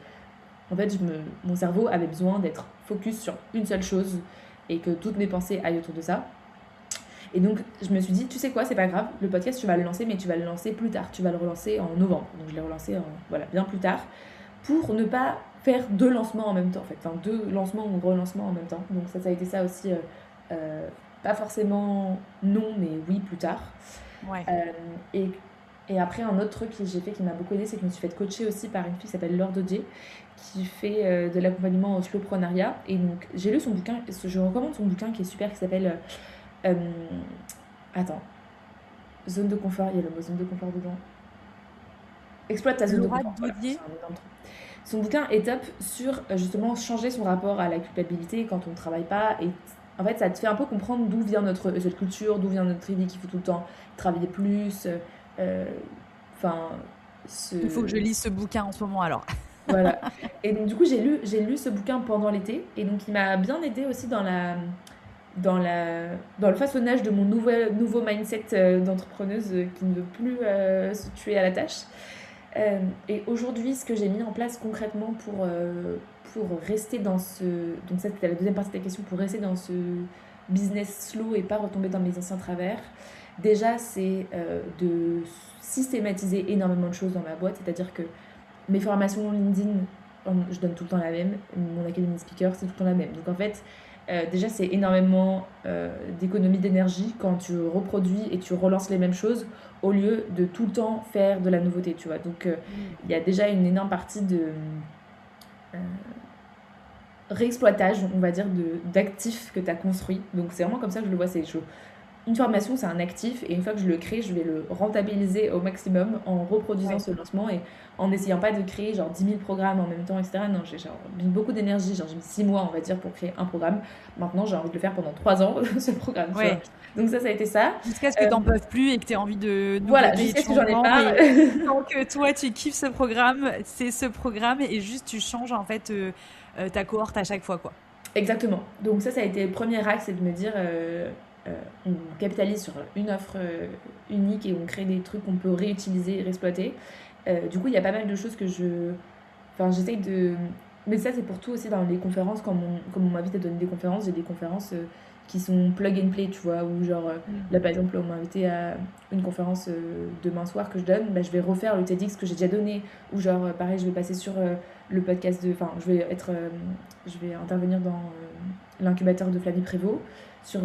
en fait, mon cerveau avait besoin d'être focus sur une seule chose et que toutes mes pensées aillent autour de ça. Et donc, je me suis dit, tu sais quoi, c'est pas grave, le podcast, tu vas le lancer, mais tu vas le lancer plus tard. Tu vas le relancer en novembre. Donc, je l'ai relancé voilà, bien plus tard pour ne pas faire deux lancements en même temps, en fait. Enfin, deux lancements ou relancements en même temps. Donc, ça a été ça aussi. Euh, Pas forcément non, mais oui, plus tard. Ouais. Euh, et, et après, un autre truc que j'ai fait qui m'a beaucoup aidé, c'est que je me suis fait coacher aussi par une fille qui s'appelle Laure Dodier, qui fait de l'accompagnement au slowpreneuriat. Et donc, j'ai lu son bouquin, je recommande son bouquin qui est super, qui s'appelle. Euh, attends, zone de confort, il y a le mot zone de confort dedans. Exploite ta zone de Laura confort, voilà, c'est Dodier. un énorme truc. Son bouquin est top sur justement changer son rapport à la culpabilité quand on ne travaille pas. Et en fait, ça te fait un peu comprendre d'où vient notre cette culture, d'où vient notre idée qu'il faut tout le temps travailler plus. euh, Enfin, ce... Il faut que je lise ce bouquin en ce moment alors. voilà. Et donc, du coup, j'ai lu ce bouquin pendant l'été. Et donc, il m'a bien aidé aussi dans le façonnage de mon nouveau mindset d'entrepreneuse qui ne veut plus se tuer à la tâche. Et aujourd'hui, ce que j'ai mis en place concrètement pour rester dans ce... Donc ça, c'était la deuxième partie de ta question, pour rester business slow et pas retomber dans mes anciens travers, déjà, c'est de systématiser énormément de choses dans ma boîte. C'est-à-dire que mes formations LinkedIn, je donne tout le temps la même. Mon académie de speaker, c'est tout le temps la même. Donc en fait, déjà, c'est énormément d'économie d'énergie quand tu reproduis et tu relances les mêmes choses au lieu de tout le temps faire de la nouveauté, tu vois. Donc il y a déjà une énorme partie de réexploitage, on va dire, d'actifs que tu as construits. Donc c'est vraiment comme ça que je le vois. Une formation, c'est un actif, et une fois que je le crée, je vais le rentabiliser au maximum en reproduisant ce lancement et en n'essayant pas de créer genre 10 000 programmes en même temps, etc. Non, j'ai mis beaucoup d'énergie, j'ai mis 6 mois, on va dire, pour créer un programme. Maintenant, j'ai envie de le faire pendant 3 ans, ce programme. Ouais. Donc ça a été ça. Jusqu'à ce que t'en peux plus et que t'aies envie de voilà, jusqu'à ce que j'en ai marre. Tant que toi, tu kiffes ce programme, c'est ce programme, et juste tu changes en fait ta cohorte à chaque fois, quoi. Exactement. Donc ça a été le premier axe, c'est de me dire... on capitalise sur une offre unique et on crée des trucs qu'on peut réutiliser et réexploiter. Du coup, il y a pas mal de choses que j'essaye de... Mais ça, c'est pour tout aussi dans les conférences. Comme on m'invite à donner des conférences, j'ai des conférences qui sont plug and play, tu vois, où genre, là, par exemple, on m'a invité à une conférence demain soir que je donne, bah, je vais refaire le TEDx que j'ai déjà donné, ou genre, pareil, je vais passer sur le podcast Enfin, je vais intervenir dans l'incubateur de Flavie Prévost, sur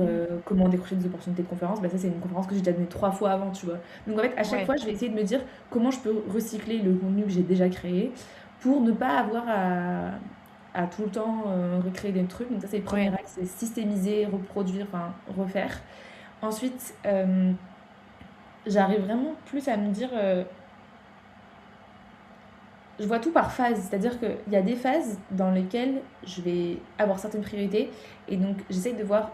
comment décrocher des opportunités de conférence. Bah, ça, c'est une conférence que j'ai déjà donnée 3 fois avant, tu vois. Donc en fait, à chaque fois, je vais essayer de me dire comment je peux recycler le contenu que j'ai déjà créé pour ne pas avoir à tout le temps recréer des trucs. Donc ça, c'est le premier axe, c'est systémiser, reproduire, enfin refaire. Ensuite, j'arrive vraiment plus à me dire... je vois tout par phase, c'est-à-dire qu'il y a des phases dans lesquelles je vais avoir certaines priorités, et donc j'essaye de voir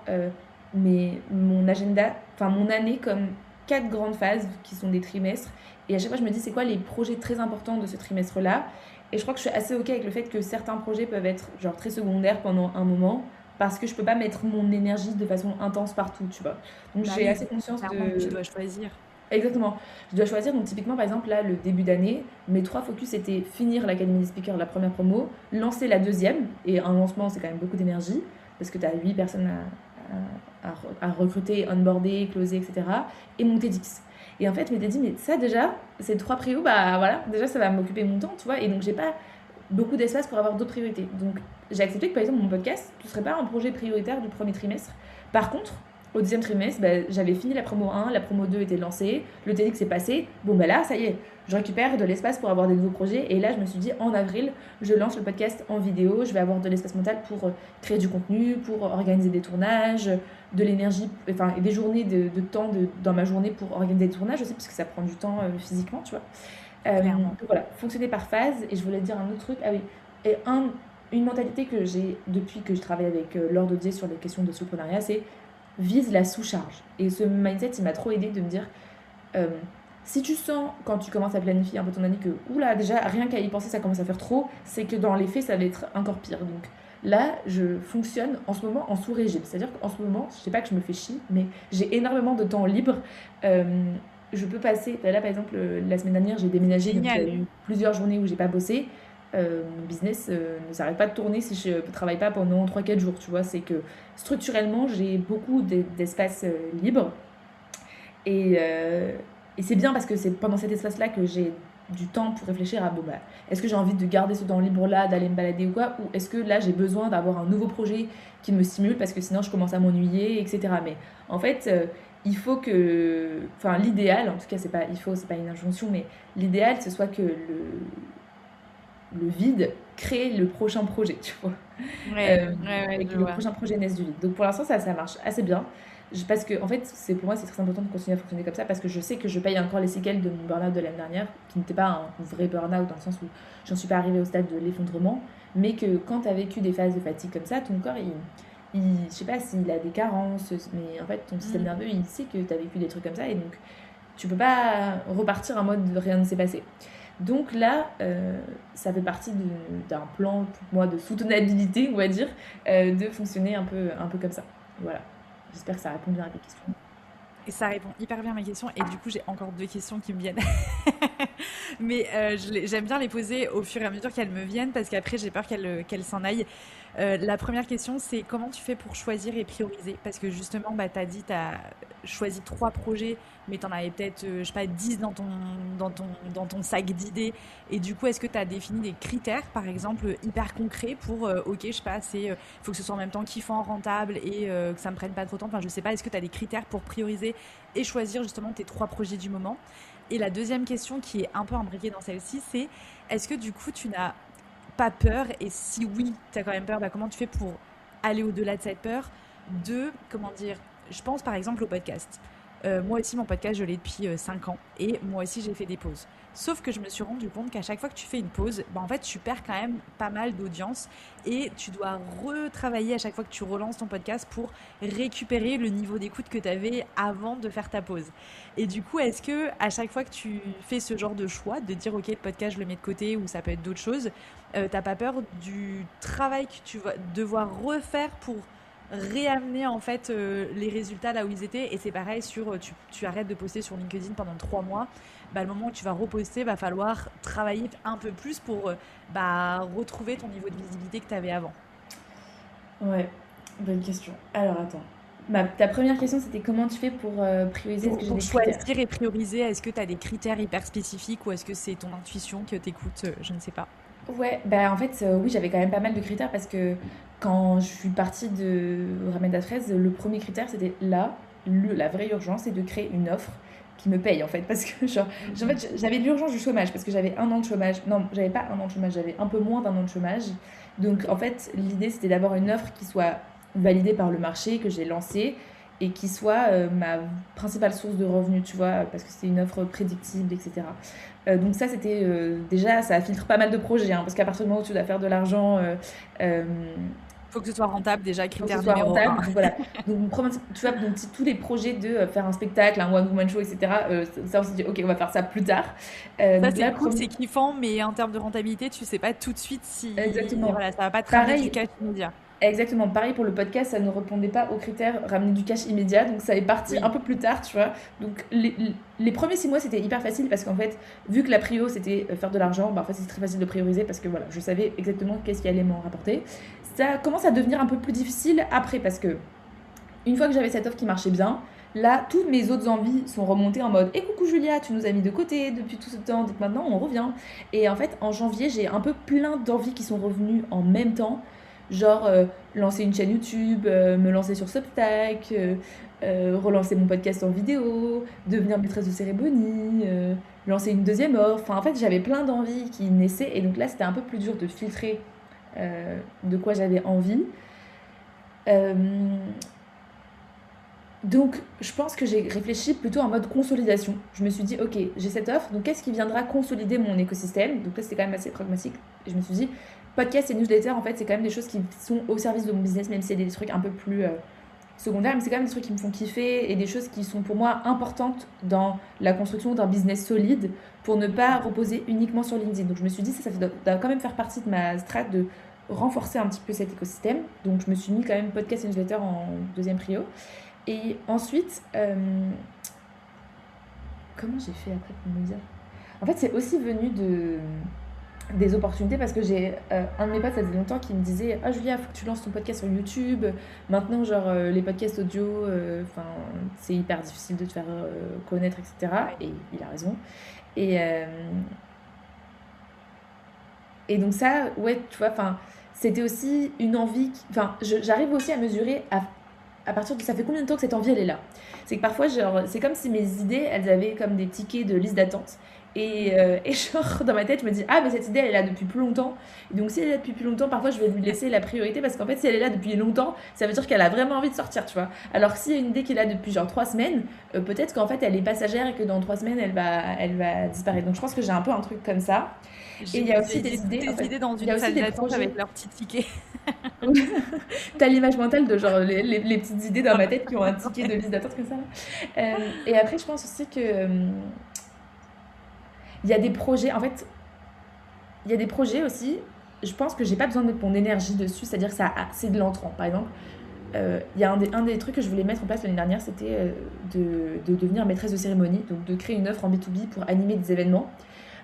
mon agenda, enfin mon année, comme 4 grandes phases qui sont des trimestres, et à chaque fois je me dis c'est quoi les projets très importants de ce trimestre-là, et je crois que je suis assez ok avec le fait que certains projets peuvent être genre très secondaires pendant un moment, parce que je peux pas mettre mon énergie de façon intense partout, tu vois. Donc j'ai assez conscience de... Tu dois choisir. Exactement. Je dois choisir. Donc typiquement, par exemple, là, le début d'année, mes 3 focus étaient finir l'Académie des speakers, la première promo, lancer la deuxième, et un lancement, c'est quand même beaucoup d'énergie, parce que tu as 8 personnes à recruter, onboarder, closer, etc. Et mon TEDx. Et en fait, je m'étais dit, mais ça déjà, ces 3 prios, bah voilà, déjà ça va m'occuper mon temps, tu vois, et donc j'ai pas beaucoup d'espace pour avoir d'autres priorités. Donc j'ai accepté que par exemple, mon podcast, ce serait pas un projet prioritaire du premier trimestre. Par contre, au deuxième trimestre, bah, j'avais fini la promo 1, la promo 2 était lancée, le TEDx est passé. Bon, bah là, ça y est, je récupère de l'espace pour avoir des nouveaux projets. Et là, je me suis dit, en avril, je lance le podcast en vidéo. Je vais avoir de l'espace mental pour créer du contenu, pour organiser des tournages, de l'énergie, enfin, et des journées de temps dans ma journée pour organiser des tournages aussi, parce que ça prend du temps physiquement, tu vois. Donc voilà, fonctionner par phase. Et je voulais dire un autre truc. Ah oui, et une mentalité que j'ai depuis que je travaille avec Laure Daudier sur les questions de soloprenariat, c'est vise la sous-charge. Et ce mindset, il m'a trop aidé de me dire, si tu sens, quand tu commences à planifier un peu ton année, que oula, déjà, rien qu'à y penser, ça commence à faire trop, c'est que dans les faits, ça va être encore pire. Donc là, je fonctionne en ce moment en sous-régime. C'est-à-dire qu'en ce moment, je sais pas que je me fais chier, mais j'ai énormément de temps libre. Je peux passer, là par exemple, la semaine dernière, j'ai déménagé, donc il y a eu plusieurs journées où j'ai pas bossé. Mon business ne s'arrête pas de tourner si je ne travaille pas pendant 3-4 jours, tu vois. C'est que structurellement, j'ai beaucoup d'espace libre, et c'est bien parce que c'est pendant cet espace-là que j'ai du temps pour réfléchir à, bon bah, est-ce que j'ai envie de garder ce temps libre-là, d'aller me balader ou quoi, ou est-ce que là j'ai besoin d'avoir un nouveau projet qui me stimule parce que sinon je commence à m'ennuyer, etc. Mais en fait, il faut que, enfin l'idéal, en tout cas c'est pas une injonction, mais l'idéal ce soit que le vide crée le prochain projet, tu vois. Et que le prochain projet naisse du vide. Donc pour l'instant, ça marche assez bien. Parce que, en fait, pour moi, c'est très important de continuer à fonctionner comme ça, parce que je sais que je paye encore les séquelles de mon burn-out de l'année dernière, qui n'était pas un vrai burn-out dans le sens où j'en suis pas arrivée au stade de l'effondrement, mais que quand tu as vécu des phases de fatigue comme ça, ton corps, je sais pas s'il a des carences, mais en fait, ton système nerveux, il sait que tu as vécu des trucs comme ça, et donc tu peux pas repartir en mode rien ne s'est passé. Donc là, ça fait partie d'un plan pour moi de soutenabilité, on va dire, de fonctionner un peu comme ça. Voilà. J'espère que ça répond bien à tes questions. Et ça répond hyper bien à mes questions. Et du coup, j'ai encore 2 questions qui me viennent. Mais j'aime bien les poser au fur et à mesure qu'elles me viennent, parce qu'après, j'ai peur qu'elles s'en aillent. La première question, c'est comment tu fais pour choisir et prioriser? Parce que justement, bah, tu as dit, tu as choisi 3 projets, mais tu en avais peut-être, je sais pas, 10 dans ton sac d'idées. Et du coup, est-ce que tu as défini des critères, par exemple, hyper concrets pour, ok, je sais pas, il faut que ce soit en même temps kiffant, rentable et que ça me prenne pas trop de temps. Enfin, je sais pas, est-ce que tu as des critères pour prioriser et choisir justement tes 3 projets du moment? Et la deuxième question qui est un peu imbriquée dans celle-ci, c'est est-ce que du coup, tu n'as pas peur? Et si oui, tu as quand même peur, bah, comment tu fais pour aller au-delà de cette peur? De, comment dire, je pense par exemple au podcast. Moi aussi, mon podcast, je l'ai depuis 5 ans. Et moi aussi, j'ai fait des pauses. Sauf que je me suis rendu compte qu'à chaque fois que tu fais une pause, bah, en fait, tu perds quand même pas mal d'audience. Et tu dois retravailler à chaque fois que tu relances ton podcast pour récupérer le niveau d'écoute que tu avais avant de faire ta pause. Et du coup, est-ce que à chaque fois que tu fais ce genre de choix, de dire, OK, le podcast, je le mets de côté ou ça peut être d'autres choses, t'as pas peur du travail que tu vas devoir refaire pour réamener en fait les résultats là où ils étaient? Et c'est pareil sur tu arrêtes de poster sur LinkedIn pendant 3 mois, bah, le moment où tu vas reposter va falloir travailler un peu plus pour bah, retrouver ton niveau de visibilité que tu avais avant. Ouais, bonne question. Alors attends. Ta première question, c'était comment tu fais pour prioriser? Est-ce que j'ai Pour des critères? choisir et prioriser, est-ce que tu as des critères hyper spécifiques ou est-ce que c'est ton intuition que t'écoute? Je ne sais pas. Ouais, bah en fait, oui, j'avais quand même pas mal de critères parce que quand je suis partie de Remède à fraise, le premier critère, c'était la vraie urgence, c'est de créer une offre qui me paye en fait. Parce que, genre, en Mhm. fait, j'avais l'urgence du chômage parce que j'avais un an de chômage. Non, j'avais pas un an de chômage, j'avais un peu moins d'un an de chômage. Donc, en fait, l'idée, c'était d'avoir une offre qui soit validée par le marché, que j'ai lancée et qui soit ma principale source de revenus, tu vois, parce que c'est une offre prédictible, etc. Donc ça, c'était déjà, ça filtre pas mal de projets, hein, parce qu'à partir du moment où tu dois faire de l'argent, euh, Faut que ce soit rentable déjà, faut que ce critère soit numéro rentable. un. Donc voilà. Donc, tu vois, donc, tous les projets de faire un spectacle, un one-woman show, etc., ça, on s'est dit, ok, on va faire ça plus tard. Ça, Donc c'est là, cool, premier... c'est kiffant, mais en termes de rentabilité, tu sais pas tout de suite si Exactement. voilà, ça va pas te ramener du Pareil, cash immédiat. Exactement, pareil pour le podcast, ça ne répondait pas aux critères ramener du cash immédiat, donc ça est parti un Oui. peu plus tard, tu vois. Donc les premiers 6 mois c'était hyper facile parce qu'en fait, vu que la prio c'était faire de l'argent, bah en fait c'est très facile de prioriser parce que voilà, je savais exactement qu'est-ce qui allait m'en rapporter. Ça commence à devenir un peu plus difficile après parce que une fois que j'avais cette offre qui marchait bien, là toutes mes autres envies sont remontées en mode et coucou Julia, tu nous as mis de côté depuis tout ce temps, donc maintenant on revient. Et en fait en janvier j'ai un peu plein d'envies qui sont revenues en même temps. Genre lancer une chaîne YouTube, me lancer sur Substack, relancer mon podcast en vidéo, devenir maîtresse de cérémonie, lancer une deuxième offre. Enfin, en fait, j'avais plein d'envies qui naissaient. Et donc là, c'était un peu plus dur de filtrer de quoi j'avais envie. Euh, donc, je pense que j'ai réfléchi plutôt en mode consolidation. Je me suis dit, ok, j'ai cette offre, donc qu'est-ce qui viendra consolider mon écosystème? Donc là, c'était quand même assez pragmatique. Et je me suis dit, podcast et newsletter, en fait, c'est quand même des choses qui sont au service de mon business, même si c'est des trucs un peu plus secondaires, mais c'est quand même des trucs qui me font kiffer et des choses qui sont pour moi importantes dans la construction d'un business solide pour ne pas reposer uniquement sur LinkedIn. Donc je me suis dit, ça doit quand même faire partie de ma strat de renforcer un petit peu cet écosystème. Donc je me suis mis quand même podcast et newsletter en deuxième prio. Et ensuite, comment j'ai fait après pour me dire? En fait, c'est aussi venu des opportunités parce que j'ai un de mes potes, ça faisait longtemps, qui me disait ah Julia, faut que tu lances ton podcast sur YouTube. Maintenant, genre, les podcasts audio, enfin, c'est hyper difficile de te faire connaître, etc. Ouais. Et il a raison. Et, et donc, ça, ouais, tu vois, enfin, c'était aussi une envie. Enfin, j'arrive aussi à mesurer à partir de ça fait combien de temps que cette envie elle est là. C'est que parfois genre c'est comme si mes idées elles avaient comme des tickets de liste d'attente et genre dans ma tête je me dis ah mais cette idée elle est là depuis plus longtemps et donc si elle est là depuis plus longtemps parfois je vais lui laisser la priorité parce qu'en fait si elle est là depuis longtemps ça veut dire qu'elle a vraiment envie de sortir tu vois. Alors s'il y a une idée qui est là depuis genre 3 semaines peut-être qu'en fait elle est passagère et que dans 3 semaines elle va disparaître. Donc je pense que j'ai un peu un truc comme ça. Et il y a aussi des J'ai toutes idées en tes fait, idées dans il y a une aussi salle des d'attente projets. avec leur petit ticket. T'as l'image mentale de genre les petites idées dans ma tête qui ont un ticket de liste d'attente comme ça. Et après, je pense aussi que il y a des projets. En fait, il y a des projets aussi. Je pense que j'ai pas besoin de mettre mon énergie dessus, c'est-à-dire que ça, c'est de l'entrant. Par exemple, il y a un des trucs que je voulais mettre en place l'année dernière, c'était de devenir maîtresse de cérémonie, donc de créer une offre en B2B pour animer des événements.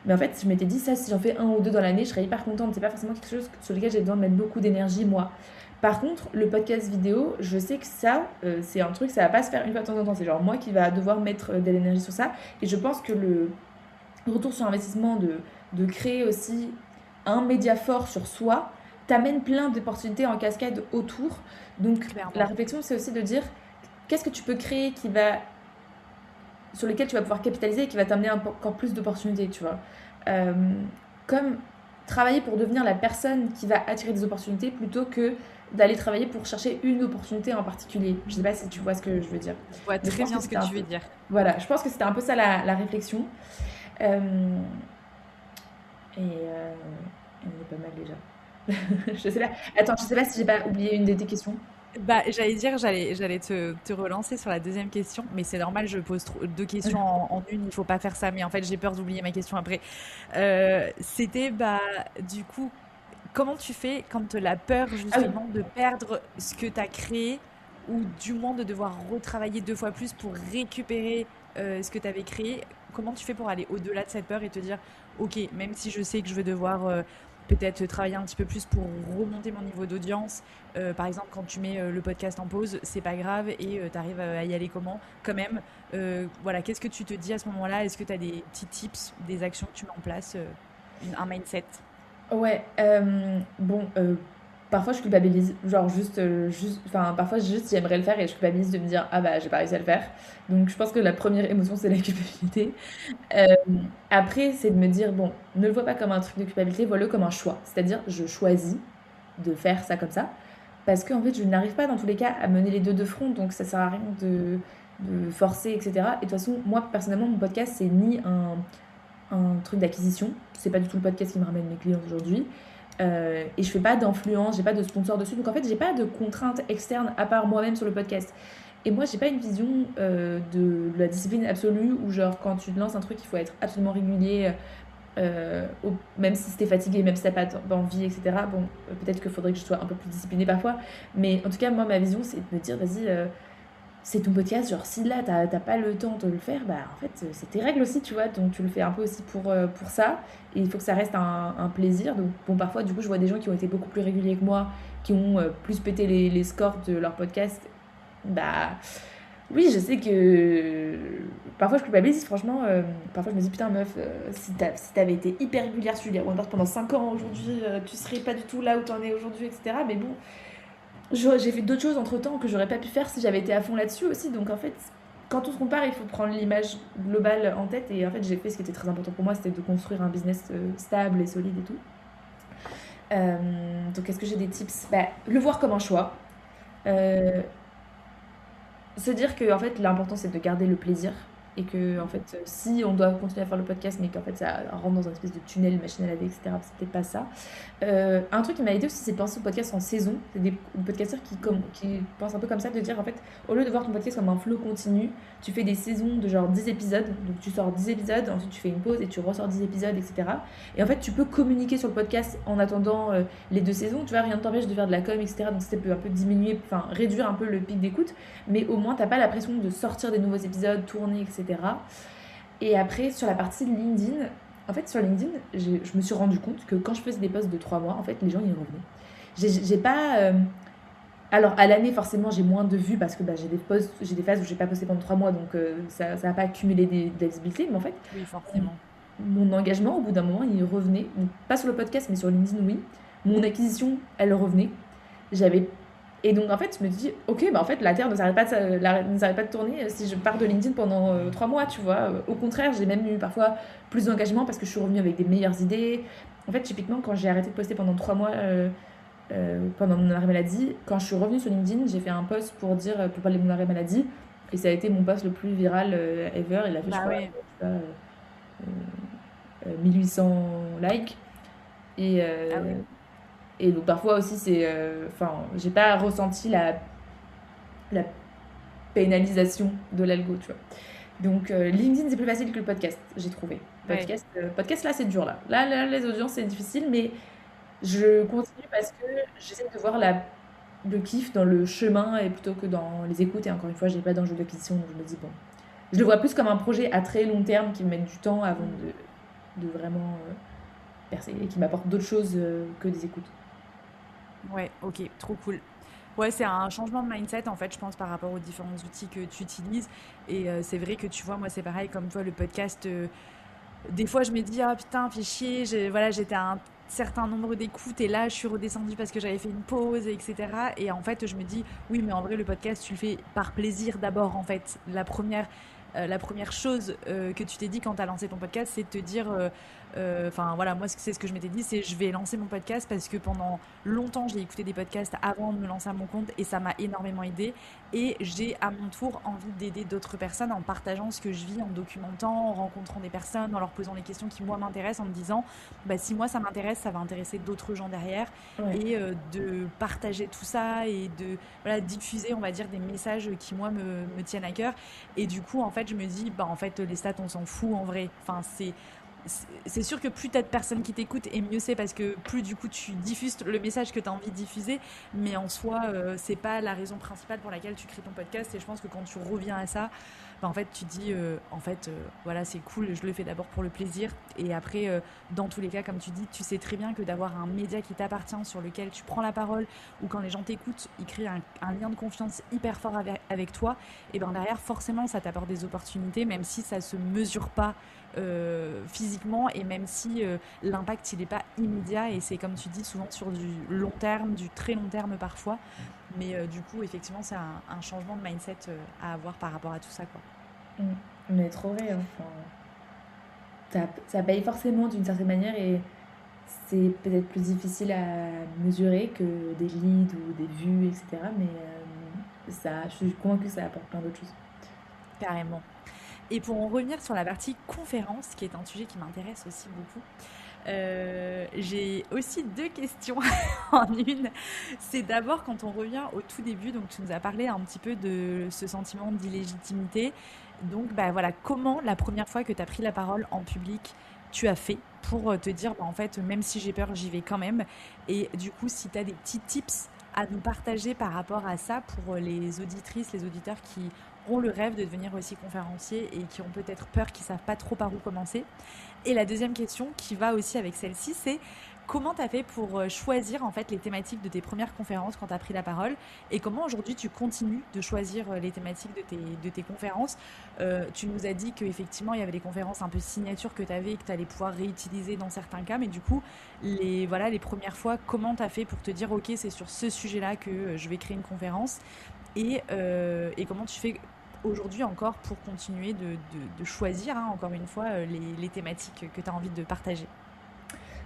Mais en fait, je m'étais dit, ça, si j'en fais un ou deux dans l'année, je serais hyper contente. C'est pas forcément quelque chose sur lequel j'ai besoin de mettre beaucoup d'énergie, moi. Par contre, le podcast vidéo, je sais que ça, c'est un truc, ça va pas se faire une fois de temps en temps. C'est genre moi qui va devoir mettre de l'énergie sur ça. Et je pense que le retour sur investissement de créer aussi un média fort sur soi t'amène plein d'opportunités en cascade autour. Donc, la Clairement. réflexion, c'est aussi de dire qu'est-ce que tu peux créer qui va sur lesquels tu vas pouvoir capitaliser et qui va t'amener encore plus d'opportunités, tu vois. Euh, Comme travailler pour devenir la personne qui va attirer des opportunités plutôt que d'aller travailler pour chercher une opportunité en particulier. Je sais pas si tu vois ce que je veux dire. Je vois Mais je très pense que bien ce que c'était un tu veux peu... dire. Voilà, je pense que c'était un peu ça la réflexion. Euh, et on est pas mal déjà. Je sais pas. Attends, je sais pas si j'ai pas oublié une de tes questions. Bah, j'allais te relancer sur la deuxième question, mais c'est normal, je pose deux questions en une, il faut pas faire ça, mais en fait, j'ai peur d'oublier ma question après. C'était, bah, du coup, comment tu fais quand tu as la peur Ah oui, justement de perdre ce que tu as créé ou du moins de devoir retravailler deux fois plus pour récupérer ce que tu avais créé? Comment tu fais pour aller au-delà de cette peur et te dire, ok, même si je sais que je vais devoir peut-être travailler un petit peu plus pour remonter mon niveau d'audience, par exemple quand tu mets le podcast en pause, c'est pas grave et tu arrives à y aller comment? Quand même, voilà, qu'est-ce que tu te dis à ce moment-là? Est-ce que tu as des petits tips, des actions que tu mets en place, un mindset? ouais. Bon, parfois je culpabilise. Genre enfin, parfois juste j'aimerais le faire et je culpabilise de me dire, ah bah j'ai pas réussi à le faire. Donc je pense que la première émotion c'est la culpabilité. Euh, Après, c'est de me dire, bon, ne le vois pas comme un truc de culpabilité, vois-le comme un choix. C'est-à-dire, je choisis de faire ça comme ça, parce qu'en fait, je n'arrive pas dans tous les cas à mener les deux de front, donc ça sert à rien de forcer, etc. Et de toute façon, moi, personnellement, mon podcast, c'est ni un truc d'acquisition, c'est pas du tout le podcast qui me ramène mes clients aujourd'hui, et je fais pas d'influence, j'ai pas de sponsor dessus, donc en fait, j'ai pas de contraintes externes à part moi-même sur le podcast. Et moi, j'ai pas une vision de la discipline absolue où, genre, quand tu te lances un truc, il faut être absolument régulier, même si t'es fatigué, même si t'as pas envie, etc. Bon, peut-être qu'il faudrait que je sois un peu plus disciplinée parfois. Mais en tout cas, moi, ma vision, c'est de me dire, vas-y, c'est ton podcast. Genre, si là, t'as pas le temps de le faire, bah, en fait, c'est tes règles aussi, tu vois. Donc, tu le fais un peu aussi pour ça. Et il faut que ça reste un plaisir. Donc, bon, parfois, du coup, je vois des gens qui ont été beaucoup plus réguliers que moi, qui ont plus pété les scores de leur podcast. Bah, oui, je sais que parfois je culpabilise, franchement. Parfois je me dis, putain, meuf, si t'avais été hyper régulière sur Julia Wonders pendant 5 ans aujourd'hui, tu serais pas du tout là où t'en es aujourd'hui, etc. Mais bon, j'ai fait d'autres choses entre temps que j'aurais pas pu faire si j'avais été à fond là-dessus aussi. Donc en fait, quand on se compare, il faut prendre l'image globale en tête. Et en fait, j'ai fait ce qui était très important pour moi, c'était de construire un business stable et solide et tout. Donc est-ce que j'ai des tips? Bah, le voir comme un choix. Euh, Se dire que en fait l'important c'est de garder le plaisir et que en fait si on doit continuer à faire le podcast mais qu'en fait ça rentre dans une espèce de tunnel machine à laver, etc., c'est peut-être pas ça. Un truc qui m'a aidé aussi c'est de penser au podcast en saison. C'est des podcasteurs qui pensent un peu comme ça, de dire en fait au lieu de voir ton podcast comme un flow continu, tu fais des saisons de genre 10 épisodes, donc tu sors 10 épisodes, ensuite tu fais une pause et tu ressors 10 épisodes, etc. Et en fait tu peux communiquer sur le podcast en attendant les deux saisons, tu vois, rien ne t'empêche de faire de la com, etc. Donc ça peut un peu diminuer, enfin réduire un peu le pic d'écoute, mais au moins t'as pas la pression de sortir des nouveaux épisodes, tourner, etc. Et après, sur la partie LinkedIn, en fait, sur LinkedIn, je me suis rendu compte que quand je faisais des posts de 3 mois, en fait, les gens y revenaient. J'ai pas. Alors, à l'année, forcément, j'ai moins de vues parce que bah, j'ai des phases où j'ai pas posté pendant 3 mois, donc ça va pas accumuler de la visibilité. Mais en fait, Oui, mon, forcément. mon engagement, au bout d'un moment, il revenait. Donc, pas sur le podcast, mais sur LinkedIn, oui. Mon acquisition, elle revenait. J'avais et donc en fait, je me dis, ok, bah en fait, la Terre ne s'arrête pas de tourner si je pars de LinkedIn pendant 3 mois, tu vois. Au contraire, j'ai même eu parfois plus d'engagement parce que je suis revenue avec des meilleures idées. En fait, typiquement, quand j'ai arrêté de poster pendant 3 mois, pendant mon arrêt maladie, quand je suis revenue sur LinkedIn, j'ai fait un post pour parler de mon arrêt maladie. Et ça a été mon post le plus viral ever. Il a fait, je Bah crois, oui. 1800 likes. Et, Ah oui. et donc parfois aussi, enfin, j'ai pas ressenti la pénalisation de l'algo, tu vois. Donc LinkedIn, c'est plus facile que le podcast, j'ai trouvé. Ouais. Podcast là, c'est dur là. Là, les audiences, c'est difficile, mais je continue parce que j'essaie de voir le kiff dans le chemin et plutôt que dans les écoutes. Et encore une fois, j'ai pas d'enjeu d'acquisition, donc je me dis bon. Je le vois plus comme un projet à très long terme qui me met du temps avant de vraiment percer et qui m'apporte d'autres choses que des écoutes. Ouais, ok, trop cool. Ouais, c'est un changement de mindset en fait, je pense, par rapport aux différents outils que tu utilises. Et c'est vrai que tu vois, moi c'est pareil, comme toi, le podcast, des fois je me dis, ah putain, fais chier, voilà, j'étais à un certain nombre d'écoutes et là je suis redescendue parce que j'avais fait une pause, etc. Et en fait, je me dis, oui, mais en vrai, le podcast, tu le fais par plaisir d'abord en fait. La première chose que tu t'es dit quand tu as lancé ton podcast, c'est de te dire, enfin voilà, moi c'est ce que je m'étais dit, c'est je vais lancer mon podcast parce que pendant longtemps j'ai écouté des podcasts avant de me lancer à mon compte et ça m'a énormément aidé. Et j'ai à mon tour envie d'aider d'autres personnes en partageant ce que je vis, en documentant, en rencontrant des personnes, en leur posant des questions qui moi m'intéressent, en me disant, bah, si moi ça m'intéresse, ça va intéresser d'autres gens derrière. Ouais. Et de partager tout ça et de voilà, diffuser, on va dire, des messages qui moi me tiennent à cœur. Et du coup, en fait, je me dis, bah en fait, les stats, on s'en fout en vrai. Enfin, c'est sûr que plus t'as de personnes qui t'écoutent et mieux c'est parce que plus du coup tu diffuses le message que tu as envie de diffuser, mais en soi c'est pas la raison principale pour laquelle tu crées ton podcast. Et je pense que quand tu reviens à ça, bah, en fait tu dis en fait voilà, c'est cool, je le fais d'abord pour le plaisir. Et après dans tous les cas, comme tu dis, tu sais très bien que d'avoir un média qui t'appartient, sur lequel tu prends la parole, ou quand les gens t'écoutent, ils créent un lien de confiance hyper fort avec toi. Et ben derrière forcément ça t'apporte des opportunités, même si ça se mesure pas physiquement, et même si l'impact il n'est pas immédiat, et c'est comme tu dis souvent sur du long terme, du très long terme parfois. Mais du coup effectivement c'est un changement de mindset à avoir par rapport à tout ça quoi. Mm. Mais trop vrai, hein. Enfin, ça paye forcément d'une certaine manière et c'est peut-être plus difficile à mesurer que des leads ou des vues, etc. Mais je suis convaincue que ça apporte plein d'autres choses. Carrément. Et pour en revenir sur la partie conférence, qui est un sujet qui m'intéresse aussi beaucoup, j'ai aussi deux questions en une. C'est d'abord quand on revient au tout début, donc tu nous as parlé un petit peu de ce sentiment d'illégitimité. Donc bah voilà, comment la première fois que tu as pris la parole en public, tu as fait pour te dire bah, en fait même si j'ai peur, j'y vais quand même. Et du coup, si tu as des petits tips à nous partager par rapport à ça pour les auditrices, les auditeurs qui ont le rêve de devenir aussi conférenciers et qui ont peut-être peur, qui savent pas trop par où commencer. Et la deuxième question qui va aussi avec celle-ci, c'est comment tu as fait pour choisir en fait les thématiques de tes premières conférences quand tu as pris la parole, et comment aujourd'hui tu continues de choisir les thématiques de tes conférences. Tu nous as dit qu'effectivement il y avait des conférences un peu signatures que tu avais et que tu allais pouvoir réutiliser dans certains cas, mais du coup voilà, les premières fois, comment tu as fait pour te dire ok, c'est sur ce sujet-là que je vais créer une conférence, et comment tu fais aujourd'hui encore pour continuer de choisir, hein, encore une fois, les thématiques que tu as envie de partager.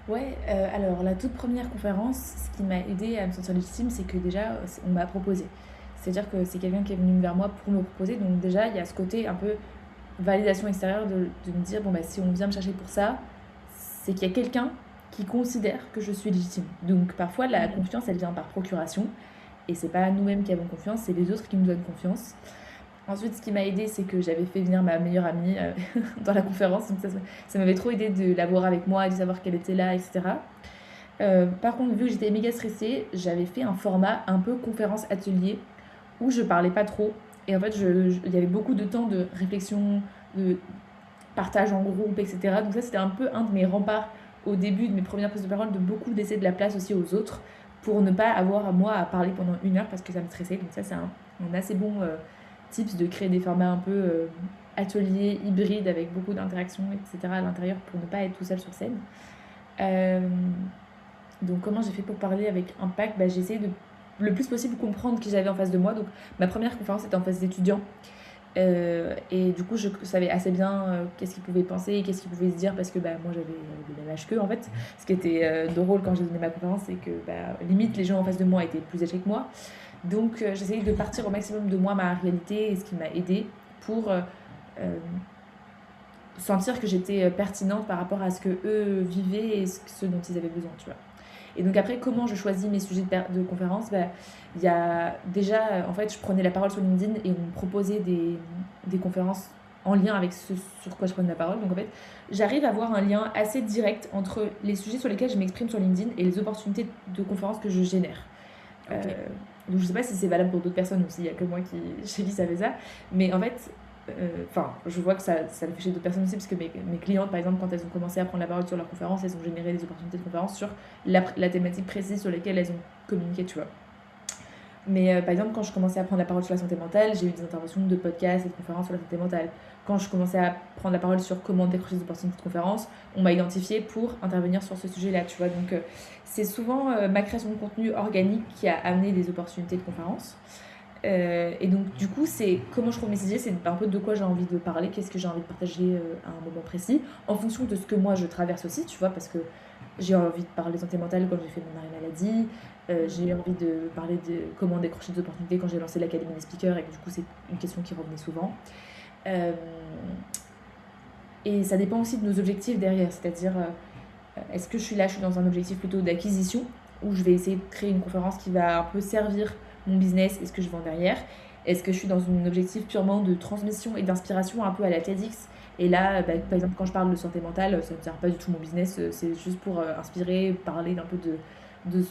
Ouais, alors la toute première conférence, ce qui m'a aidé à me sentir légitime, c'est que déjà, on m'a proposé. C'est-à-dire que c'est quelqu'un qui est venu vers moi pour me proposer. Donc déjà, il y a ce côté un peu validation extérieure de me dire, bon, bah, si on vient me chercher pour ça, c'est qu'il y a quelqu'un qui considère que je suis légitime. Donc parfois, la confiance, elle vient par procuration. Et c'est pas nous-mêmes qui avons confiance, c'est les autres qui nous donnent confiance. Ensuite, ce qui m'a aidé, c'est que j'avais fait venir ma meilleure amie dans la conférence. Donc ça m'avait trop aidé de la voir avec moi et de savoir qu'elle était là, etc. Par contre, vu que j'étais méga stressée, j'avais fait un format un peu conférence-atelier où je parlais pas trop. Et en fait, il y avait beaucoup de temps de réflexion, de partage en groupe, etc. Donc ça, c'était un peu un de mes remparts au début de mes premières prises de parole, de beaucoup laisser de la place aussi aux autres pour ne pas avoir à moi à parler pendant 1 heure parce que ça me stressait. Donc ça, c'est un assez bon tips de créer des formats un peu ateliers, hybrides, avec beaucoup d'interactions, etc. à l'intérieur pour ne pas être tout seul sur scène. Euh, donc comment j'ai fait pour parler avec impact, bah, j'ai essayé de le plus possible comprendre qui j'avais en face de moi. Donc ma première conférence était en face d'étudiants. Et du coup, je savais assez bien qu'est-ce qu'ils pouvaient penser et qu'est-ce qu'ils pouvaient se dire parce que bah, moi j'avais le même âge qu'eux en fait. Ce qui était drôle quand j'ai donné ma conférence, c'est que bah, limite les gens en face de moi étaient plus âgés que moi. Donc j'essayais de partir au maximum de moi, ma réalité, et ce qui m'a aidée pour sentir que j'étais pertinente par rapport à ce que eux vivaient et ce dont ils avaient besoin, tu vois. Et donc après, comment je choisis mes sujets de conférence, bah, il y a déjà, en fait, je prenais la parole sur LinkedIn et on me proposait des conférences en lien avec ce sur quoi je prenais la parole. Donc en fait, j'arrive à avoir un lien assez direct entre les sujets sur lesquels je m'exprime sur LinkedIn et les opportunités de conférences que je génère. Ok. Donc je sais pas si c'est valable pour d'autres personnes ou s'il y a que moi qui chez qui ça fait ça, mais en fait, Enfin, je vois que ça le fait chez d'autres personnes aussi, parce que mes clientes, par exemple, quand elles ont commencé à prendre la parole sur leur conférence, elles ont généré des opportunités de conférence sur la thématique précise sur laquelle elles ont communiqué, tu vois. Mais par exemple, quand je commençais à prendre la parole sur la santé mentale, j'ai eu des interventions de podcasts et de conférences sur la santé mentale. Quand je commençais à prendre la parole sur comment décrocher des opportunités de conférence, on m'a identifié pour intervenir sur ce sujet-là, tu vois. Donc, c'est souvent ma création de contenu organique qui a amené des opportunités de conférence. Et donc, du coup, c'est comment je trouve mes idées, c'est un peu de quoi j'ai envie de parler, qu'est-ce que j'ai envie de partager à un moment précis, en fonction de ce que moi je traverse aussi, tu vois, parce que j'ai envie de parler de santé mentale quand j'ai fait mon arrêt maladie, j'ai envie de parler de comment décrocher des opportunités quand j'ai lancé l'Académie des speakers, et que du coup, c'est une question qui revenait souvent. Euh, et ça dépend aussi de nos objectifs derrière, c'est-à-dire, est-ce que je suis dans un objectif plutôt d'acquisition, où je vais essayer de créer une conférence qui va un peu servir mon business et ce que je vends derrière. Est-ce que je suis dans un objectif purement de transmission et d'inspiration, un peu à la TEDx? Et là, par exemple, quand je parle de santé mentale, ça ne sert pas du tout mon business, c'est juste pour inspirer, parler d'un peu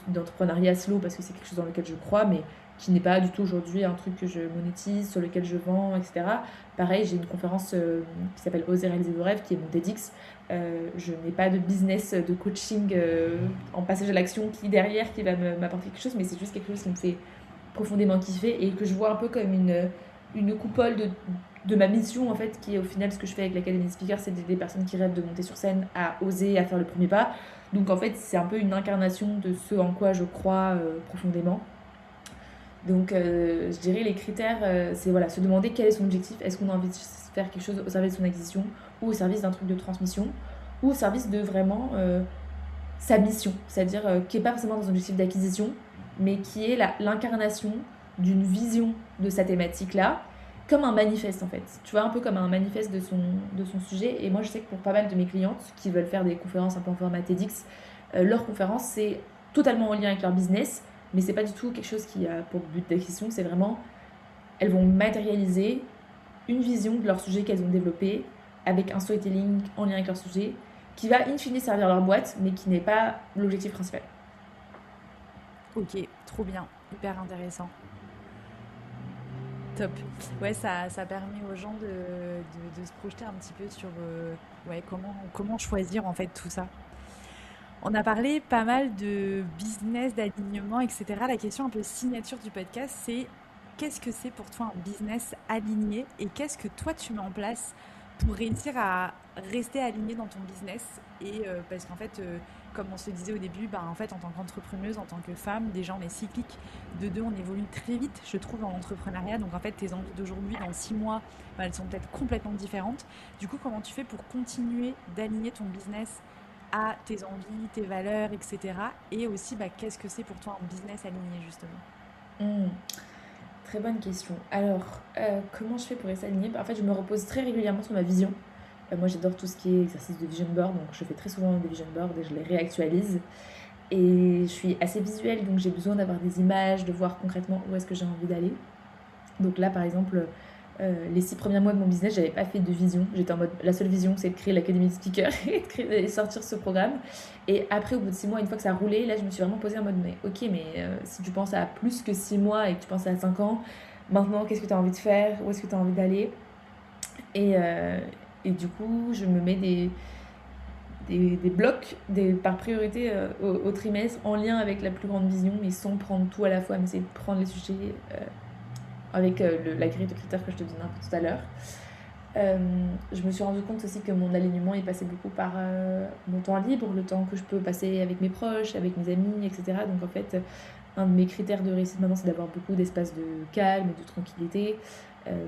d'entrepreneuriat slow, parce que c'est quelque chose dans lequel je crois, mais qui n'est pas du tout aujourd'hui un truc que je monétise, sur lequel je vends, etc. Pareil, j'ai une conférence qui s'appelle Oser réaliser vos rêves, qui est mon TEDx. Je n'ai pas de business de coaching en passage à l'action qui derrière qui va m'apporter quelque chose, mais c'est juste quelque chose qui me fait profondément kiffer et que je vois un peu comme une coupole de ma mission en fait, qui est au final ce que je fais avec l'Académie des speakers, c'est d'aider des personnes qui rêvent de monter sur scène à oser, à faire le premier pas. Donc en fait c'est un peu une incarnation de ce en quoi je crois profondément. Donc je dirais les critères, c'est voilà, se demander quel est son objectif, est-ce qu'on a envie de faire quelque chose au service de son acquisition ou au service d'un truc de transmission ou au service de vraiment sa mission, c'est-à-dire qui n'est pas forcément dans un objectif d'acquisition, mais qui est l'incarnation d'une vision de sa thématique-là, comme un manifeste en fait. Tu vois, un peu comme un manifeste de son sujet. Et moi, je sais que pour pas mal de mes clientes qui veulent faire des conférences un peu en format TEDx, leur conférence, c'est totalement en lien avec leur business, mais c'est pas du tout quelque chose qui a pour but d'acquisition, c'est vraiment, elles vont matérialiser une vision de leur sujet qu'elles ont développé avec un storytelling en lien avec leur sujet qui va in fine servir leur boîte, mais qui n'est pas l'objectif principal. Ok, trop bien, hyper intéressant. Top. Ouais, ça permet aux gens de se projeter un petit peu sur ouais, comment choisir en fait tout ça. On a parlé pas mal de business, d'alignement, etc. La question un peu signature du podcast, c'est qu'est-ce que c'est pour toi un business aligné et qu'est-ce que toi tu mets en place pour réussir à rester aligné dans ton business et parce qu'en fait, comme on se disait au début, bah, en fait, en tant qu'entrepreneuse, en tant que femme, déjà on est cyclique, de deux on évolue très vite, je trouve, dans l'entrepreneuriat. Donc en fait, tes envies d'aujourd'hui, dans 6 mois, bah, elles sont peut-être complètement différentes. Du coup, comment tu fais pour continuer d'aligner ton business à tes envies, tes valeurs, etc. Et aussi, bah, qu'est-ce que c'est pour toi un business aligné, justement? Hmm, très bonne question. Alors, comment je fais pour rester alignée? En fait, je me repose très régulièrement sur ma vision. Moi, j'adore tout ce qui est exercice de vision board, donc je fais très souvent des vision boards et je les réactualise. Et je suis assez visuelle, donc j'ai besoin d'avoir des images, de voir concrètement où est-ce que j'ai envie d'aller. Donc là, par exemple, les 6 premiers mois de mon business, j'avais pas fait de vision. J'étais en mode, la seule vision, c'est de créer l'Académie de speaker et sortir ce programme. Et après, au bout de 6 mois, une fois que ça a roulé, là, je me suis vraiment posée en mode, mais ok, mais si tu penses à plus que 6 mois et que tu penses à 5 ans, maintenant, qu'est-ce que tu as envie de faire? Où est-ce que tu as envie d'aller? Et, euh, et du coup, je me mets des blocs par priorité au trimestre en lien avec la plus grande vision, mais sans prendre tout à la fois, mais c'est de prendre les sujets avec la grille de critères que je te donnais un peu tout à l'heure. Je me suis rendu compte aussi que mon alignement est passé beaucoup par mon temps libre, le temps que je peux passer avec mes proches, avec mes amis, etc. Donc en fait, un de mes critères de réussite maintenant, c'est d'avoir beaucoup d'espace de calme et de tranquillité. Euh,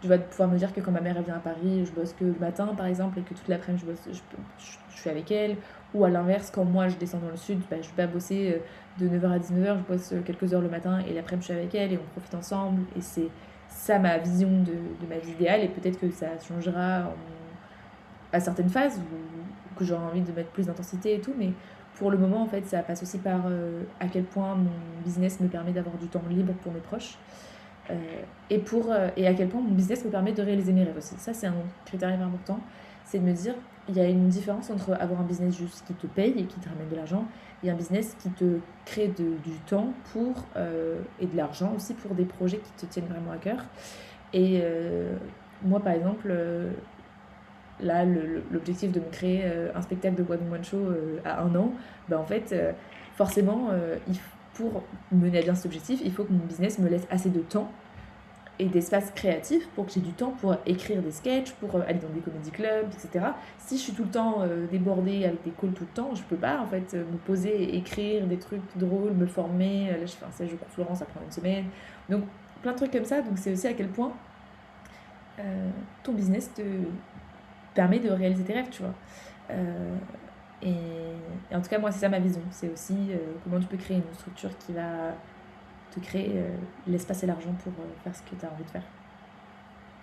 je vais pouvoir me dire que quand ma mère elle vient à Paris, je bosse que le matin par exemple, et que toute l'après-midi je suis avec elle. Ou à l'inverse, quand moi je descends dans le sud, bah, je vais pas bosser de 9h à 19h, je bosse quelques heures le matin et l'après-midi je suis avec elle et on profite ensemble. Et c'est ça ma vision de ma vie idéale, et peut-être que ça changera à certaines phases où, que j'aurai envie de mettre plus d'intensité et tout, mais pour le moment en fait ça passe aussi par à quel point mon business me permet d'avoir du temps libre pour mes proches, et à quel point mon business me permet de réaliser mes rêves aussi. Ça c'est un critère hyper important, c'est de me dire il y a une différence entre avoir un business juste qui te paye et qui te ramène de l'argent et un business qui te crée du temps et de l'argent aussi pour des projets qui te tiennent vraiment à cœur. Et moi, par exemple, là, l'objectif de me créer un spectacle de One Woman Show à 1 an, bah, en fait, forcément, pour mener à bien cet objectif, il faut que mon business me laisse assez de temps et d'espace créatif pour que j'ai du temps pour écrire des sketchs, pour aller dans des comédie clubs, etc. Si je suis tout le temps débordée avec des calls tout le temps, je peux pas en fait me poser et écrire des trucs drôles, me former. Là, je fais un stage de cours Florence, ça prend une semaine. Donc, plein de trucs comme ça. Donc, c'est aussi à quel point ton business te permet de réaliser tes rêves, tu vois. Euh, et, et en tout cas, moi, c'est ça ma vision. C'est aussi comment tu peux créer une structure qui va te créer l'espace et l'argent pour faire ce que tu as envie de faire.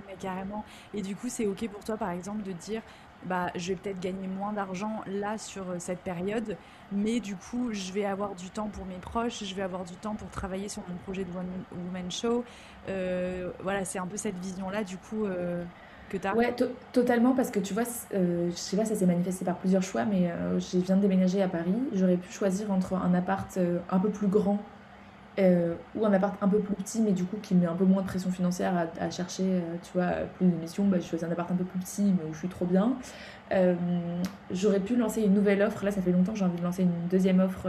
Mais carrément. Et du coup, c'est OK pour toi, par exemple, de dire, bah, je vais peut-être gagner moins d'argent là sur cette période, mais du coup, je vais avoir du temps pour mes proches, je vais avoir du temps pour travailler sur mon projet de One Woman Show. Voilà, c'est un peu cette vision-là, du coup, que tu as. Ouais, totalement, parce que tu vois, je sais pas, ça s'est manifesté par plusieurs choix, mais je viens de déménager à Paris. J'aurais pu choisir entre un appart un peu plus grand ou un appart un peu plus petit, mais du coup qui met un peu moins de pression financière à chercher, tu vois, plus d'émissions. Bah, je choisis un appart un peu plus petit, mais où je suis trop bien. Euh, J'aurais pu lancer une nouvelle offre. Là, ça fait longtemps que j'ai envie de lancer une deuxième offre.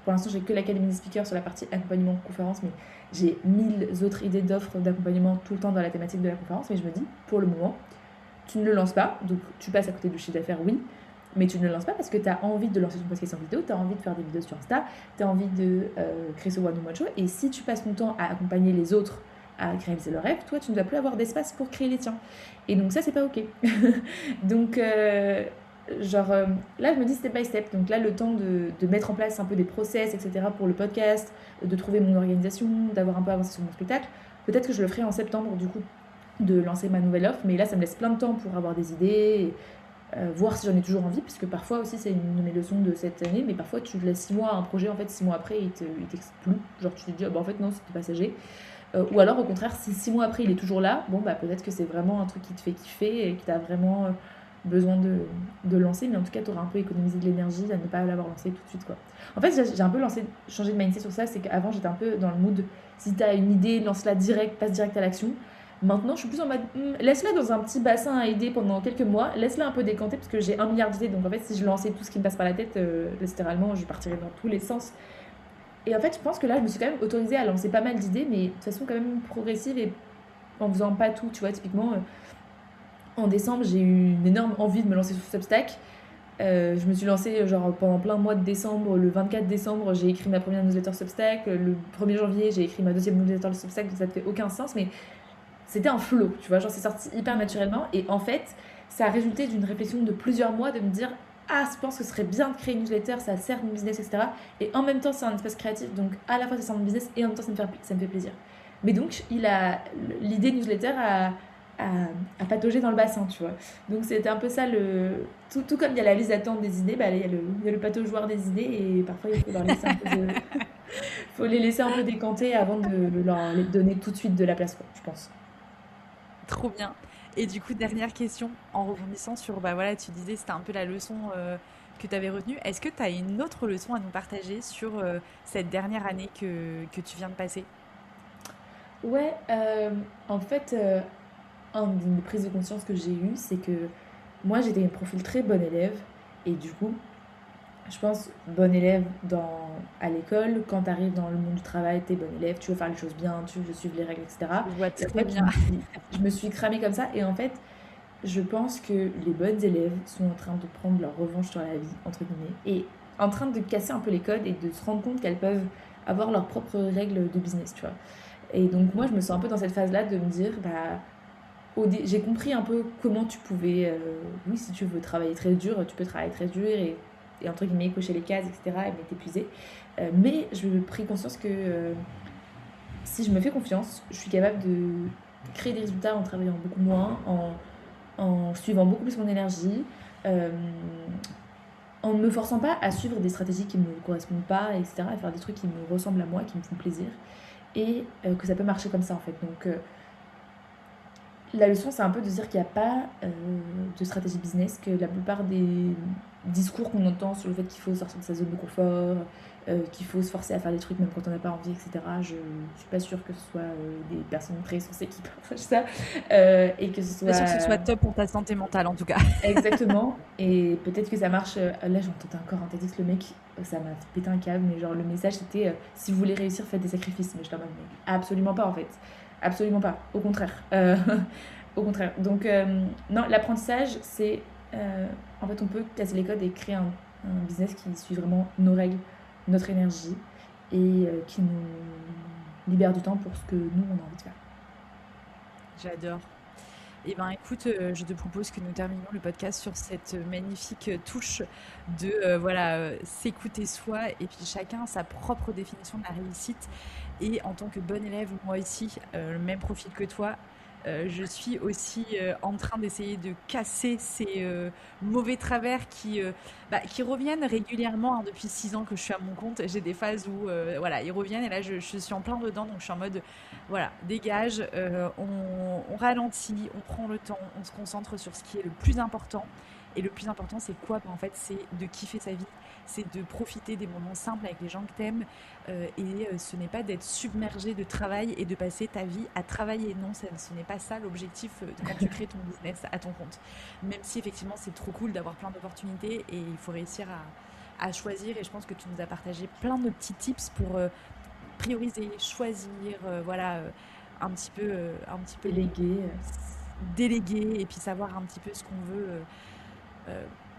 Pour l'instant, j'ai que l'Académie des speakers sur la partie accompagnement conférence, mais j'ai 1000 autres idées d'offres d'accompagnement tout le temps dans la thématique de la conférence. Mais je me dis, pour le moment, tu ne le lances pas, donc tu passes à côté du chiffre d'affaires, oui, mais tu ne le lances pas parce que tu as envie de lancer ton podcast en vidéo, tu as envie de faire des vidéos sur Insta, tu as envie de créer ce One Woman Show, et si tu passes ton temps à accompagner les autres à réaliser leurs rêves, toi, tu ne vas plus avoir d'espace pour créer les tiens. Et donc ça, c'est pas OK. Donc, genre, là, je me dis step by step. Donc là, le temps de mettre en place un peu des process, etc. pour le podcast, de trouver mon organisation, d'avoir un peu avancé sur mon spectacle. Peut-être que je le ferai en septembre, du coup, de lancer ma nouvelle offre, mais là ça me laisse plein de temps pour avoir des idées, et, voir si j'en ai toujours envie, puisque parfois aussi c'est une de mes leçons de cette année, mais parfois tu laisses 6 mois à un projet, en fait 6 mois après il t'exclut, genre tu te dis ah, bah en fait non c'était passager, ou alors au contraire si 6 mois après il est toujours là, bon bah peut-être que c'est vraiment un truc qui te fait kiffer et qui t'a vraiment besoin de lancer, mais en tout cas tu auras un peu économisé de l'énergie à ne pas l'avoir lancé tout de suite quoi. En fait j'ai un peu changé de mindset sur ça, c'est qu'avant j'étais un peu dans le mood si t'as une idée lance-la direct, passe direct à l'action. Maintenant, je suis plus en mode, laisse-la dans un petit bassin à aider pendant quelques mois, laisse-la un peu décanter parce que j'ai 1 milliard d'idées. Donc en fait, si je lançais tout ce qui me passe par la tête, littéralement, je partirais dans tous les sens. Et en fait, je pense que là, je me suis quand même autorisée à lancer pas mal d'idées, mais de façon quand même progressive et en faisant pas tout. Tu vois, typiquement, en décembre, j'ai eu une énorme envie de me lancer sur Substack. Je me suis lancée genre pendant plein de mois de décembre. Le 24 décembre, j'ai écrit ma première newsletter Substack. Le 1er janvier, j'ai écrit ma deuxième newsletter Substack. Donc ça ne fait aucun sens, mais c'était un flow, tu vois, genre c'est sorti hyper naturellement et en fait ça a résulté d'une réflexion de plusieurs mois de me dire ah je pense que ce serait bien de créer une newsletter, ça sert mon business etc. Et en même temps c'est un espace créatif donc à la fois ça sert mon business et en même temps ça me fait plaisir. Mais donc l'idée newsletter a, a pataugé dans le bassin, tu vois. Donc c'était un peu ça tout comme il y a la liste d'attente des idées, bah, il y a le pataugeoir des idées et parfois il faut leur laisser un peu faut les laisser un peu décanter avant de leur donner tout de suite de la place quoi, je pense. Trop bien. Et du coup, dernière question, en rebondissant sur, bah voilà, tu disais c'était un peu la leçon que tu avais retenue. Est-ce que tu as une autre leçon à nous partager sur cette dernière année que tu viens de passer? Ouais, en fait, une des prises de conscience que j'ai eues, c'est que moi j'étais un profil très bon élève, et du coup, je pense bon élève à l'école, quand tu arrives dans le monde du travail, t'es bon élève, tu veux faire les choses bien, tu veux suivre les règles, etc. Je vois Et en très fait, bien. je me suis cramée comme ça, et en fait, je pense que les bonnes élèves sont en train de prendre leur revanche sur la vie, entre guillemets, et en train de casser un peu les codes et de se rendre compte qu'elles peuvent avoir leurs propres règles de business, tu vois. Et donc moi, je me sens un peu dans cette phase-là de me dire, bah, j'ai compris un peu comment tu pouvais, oui, si tu veux travailler très dur, tu peux travailler très dur et entre guillemets cocher les cases, etc. et t'épuiser. Mais je pris conscience que si je me fais confiance, je suis capable de créer des résultats en travaillant beaucoup moins, en suivant beaucoup plus mon énergie, euh, en ne me forçant pas à suivre des stratégies qui ne me correspondent pas, etc. À faire des trucs qui me ressemblent à moi, qui me font plaisir. Et que ça peut marcher comme ça en fait. Donc la leçon, c'est un peu de dire qu'il n'y a pas de stratégie business, que la plupart des discours qu'on entend sur le fait qu'il faut sortir de sa zone de confort, qu'il faut se forcer à faire des trucs même quand on n'a pas envie, etc., je ne suis pas sûre que ce soit des personnes très sensées qui partagent ça, et que ce Pas sûr que ce soit soit top pour ta santé mentale en tout cas. exactement, et peut-être que ça marche. Là, j'entendais encore un TEDx, le mec, ça m'a fait péter un câble, mais genre le message c'était si vous voulez réussir, faites des sacrifices. Mais je suis en mode, mais absolument pas en fait. Absolument pas. Au contraire. Au contraire. Donc, non, l'apprentissage, c'est. En fait, on peut casser les codes et créer un business qui suit vraiment nos règles, notre énergie et qui nous libère du temps pour ce que nous, on a envie de faire. J'adore. Eh ben écoute, je te propose que nous terminions le podcast sur cette magnifique touche de voilà, s'écouter soi et puis chacun sa propre définition de la réussite. Et en tant que bonne élève, moi aussi, le même profil que toi, je suis aussi en train d'essayer de casser ces mauvais travers qui reviennent régulièrement, hein, depuis 6 ans que je suis à mon compte. J'ai des phases où voilà, ils reviennent et là je suis en plein dedans, donc je suis en mode voilà, dégage, on ralentit, on prend le temps, on se concentre sur ce qui est le plus important. Et le plus important, c'est quoi? En fait, c'est de kiffer sa vie, c'est de profiter des moments simples avec les gens que t'aimes. Ce n'est pas d'être submergé de travail et de passer ta vie à travailler. Non, ce n'est pas ça l'objectif quand tu crées ton business à ton compte. Même si effectivement, c'est trop cool d'avoir plein d'opportunités et il faut réussir à choisir. Et je pense que tu nous as partagé plein de petits tips pour prioriser, choisir, voilà, un petit peu Déléguer. déléguer et puis savoir un petit peu ce qu'on veut,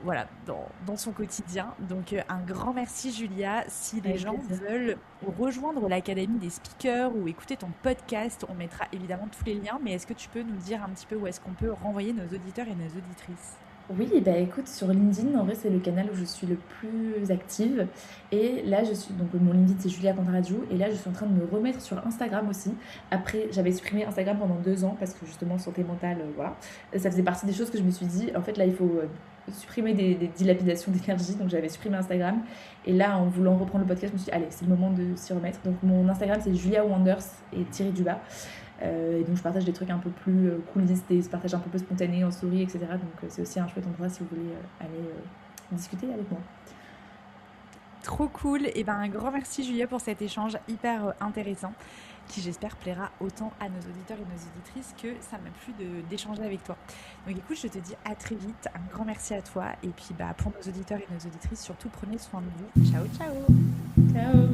voilà, dans son quotidien. Donc un grand merci Julia. Si les Avec gens plaisir. veulent rejoindre l'Académie des speakers ou écouter ton podcast, on mettra évidemment tous les liens, mais est-ce que tu peux nous dire un petit peu où est-ce qu'on peut renvoyer nos auditeurs et nos auditrices? Oui, bah écoute, sur LinkedIn, en vrai, c'est le canal où je suis le plus active. Et là, je suis. Donc, mon LinkedIn, c'est Julia Cantarajou. Et là, je suis en train de me remettre sur Instagram aussi. Après, j'avais supprimé Instagram pendant 2 ans parce que justement, santé mentale, voilà. Ça faisait partie des choses que je me suis dit. En fait, là, il faut supprimer des dilapidations d'énergie. Donc, j'avais supprimé Instagram. Et là, en voulant reprendre le podcast, je me suis dit, allez, c'est le moment de s'y remettre. Donc, mon Instagram, c'est Julia Wonders et tiré du bas. Et donc je partage des trucs un peu plus coulisses, des partages un peu plus spontanés en story, etc. Donc c'est aussi un chouette endroit si vous voulez aller discuter avec moi. Trop cool. Et ben un grand merci Julia pour cet échange hyper intéressant qui j'espère plaira autant à nos auditeurs et nos auditrices que ça m'a plu d'échanger avec toi. Donc écoute, je te dis à très vite. Un grand merci à toi. Et puis pour nos auditeurs et nos auditrices, surtout prenez soin de vous. Ciao, ciao. Ciao.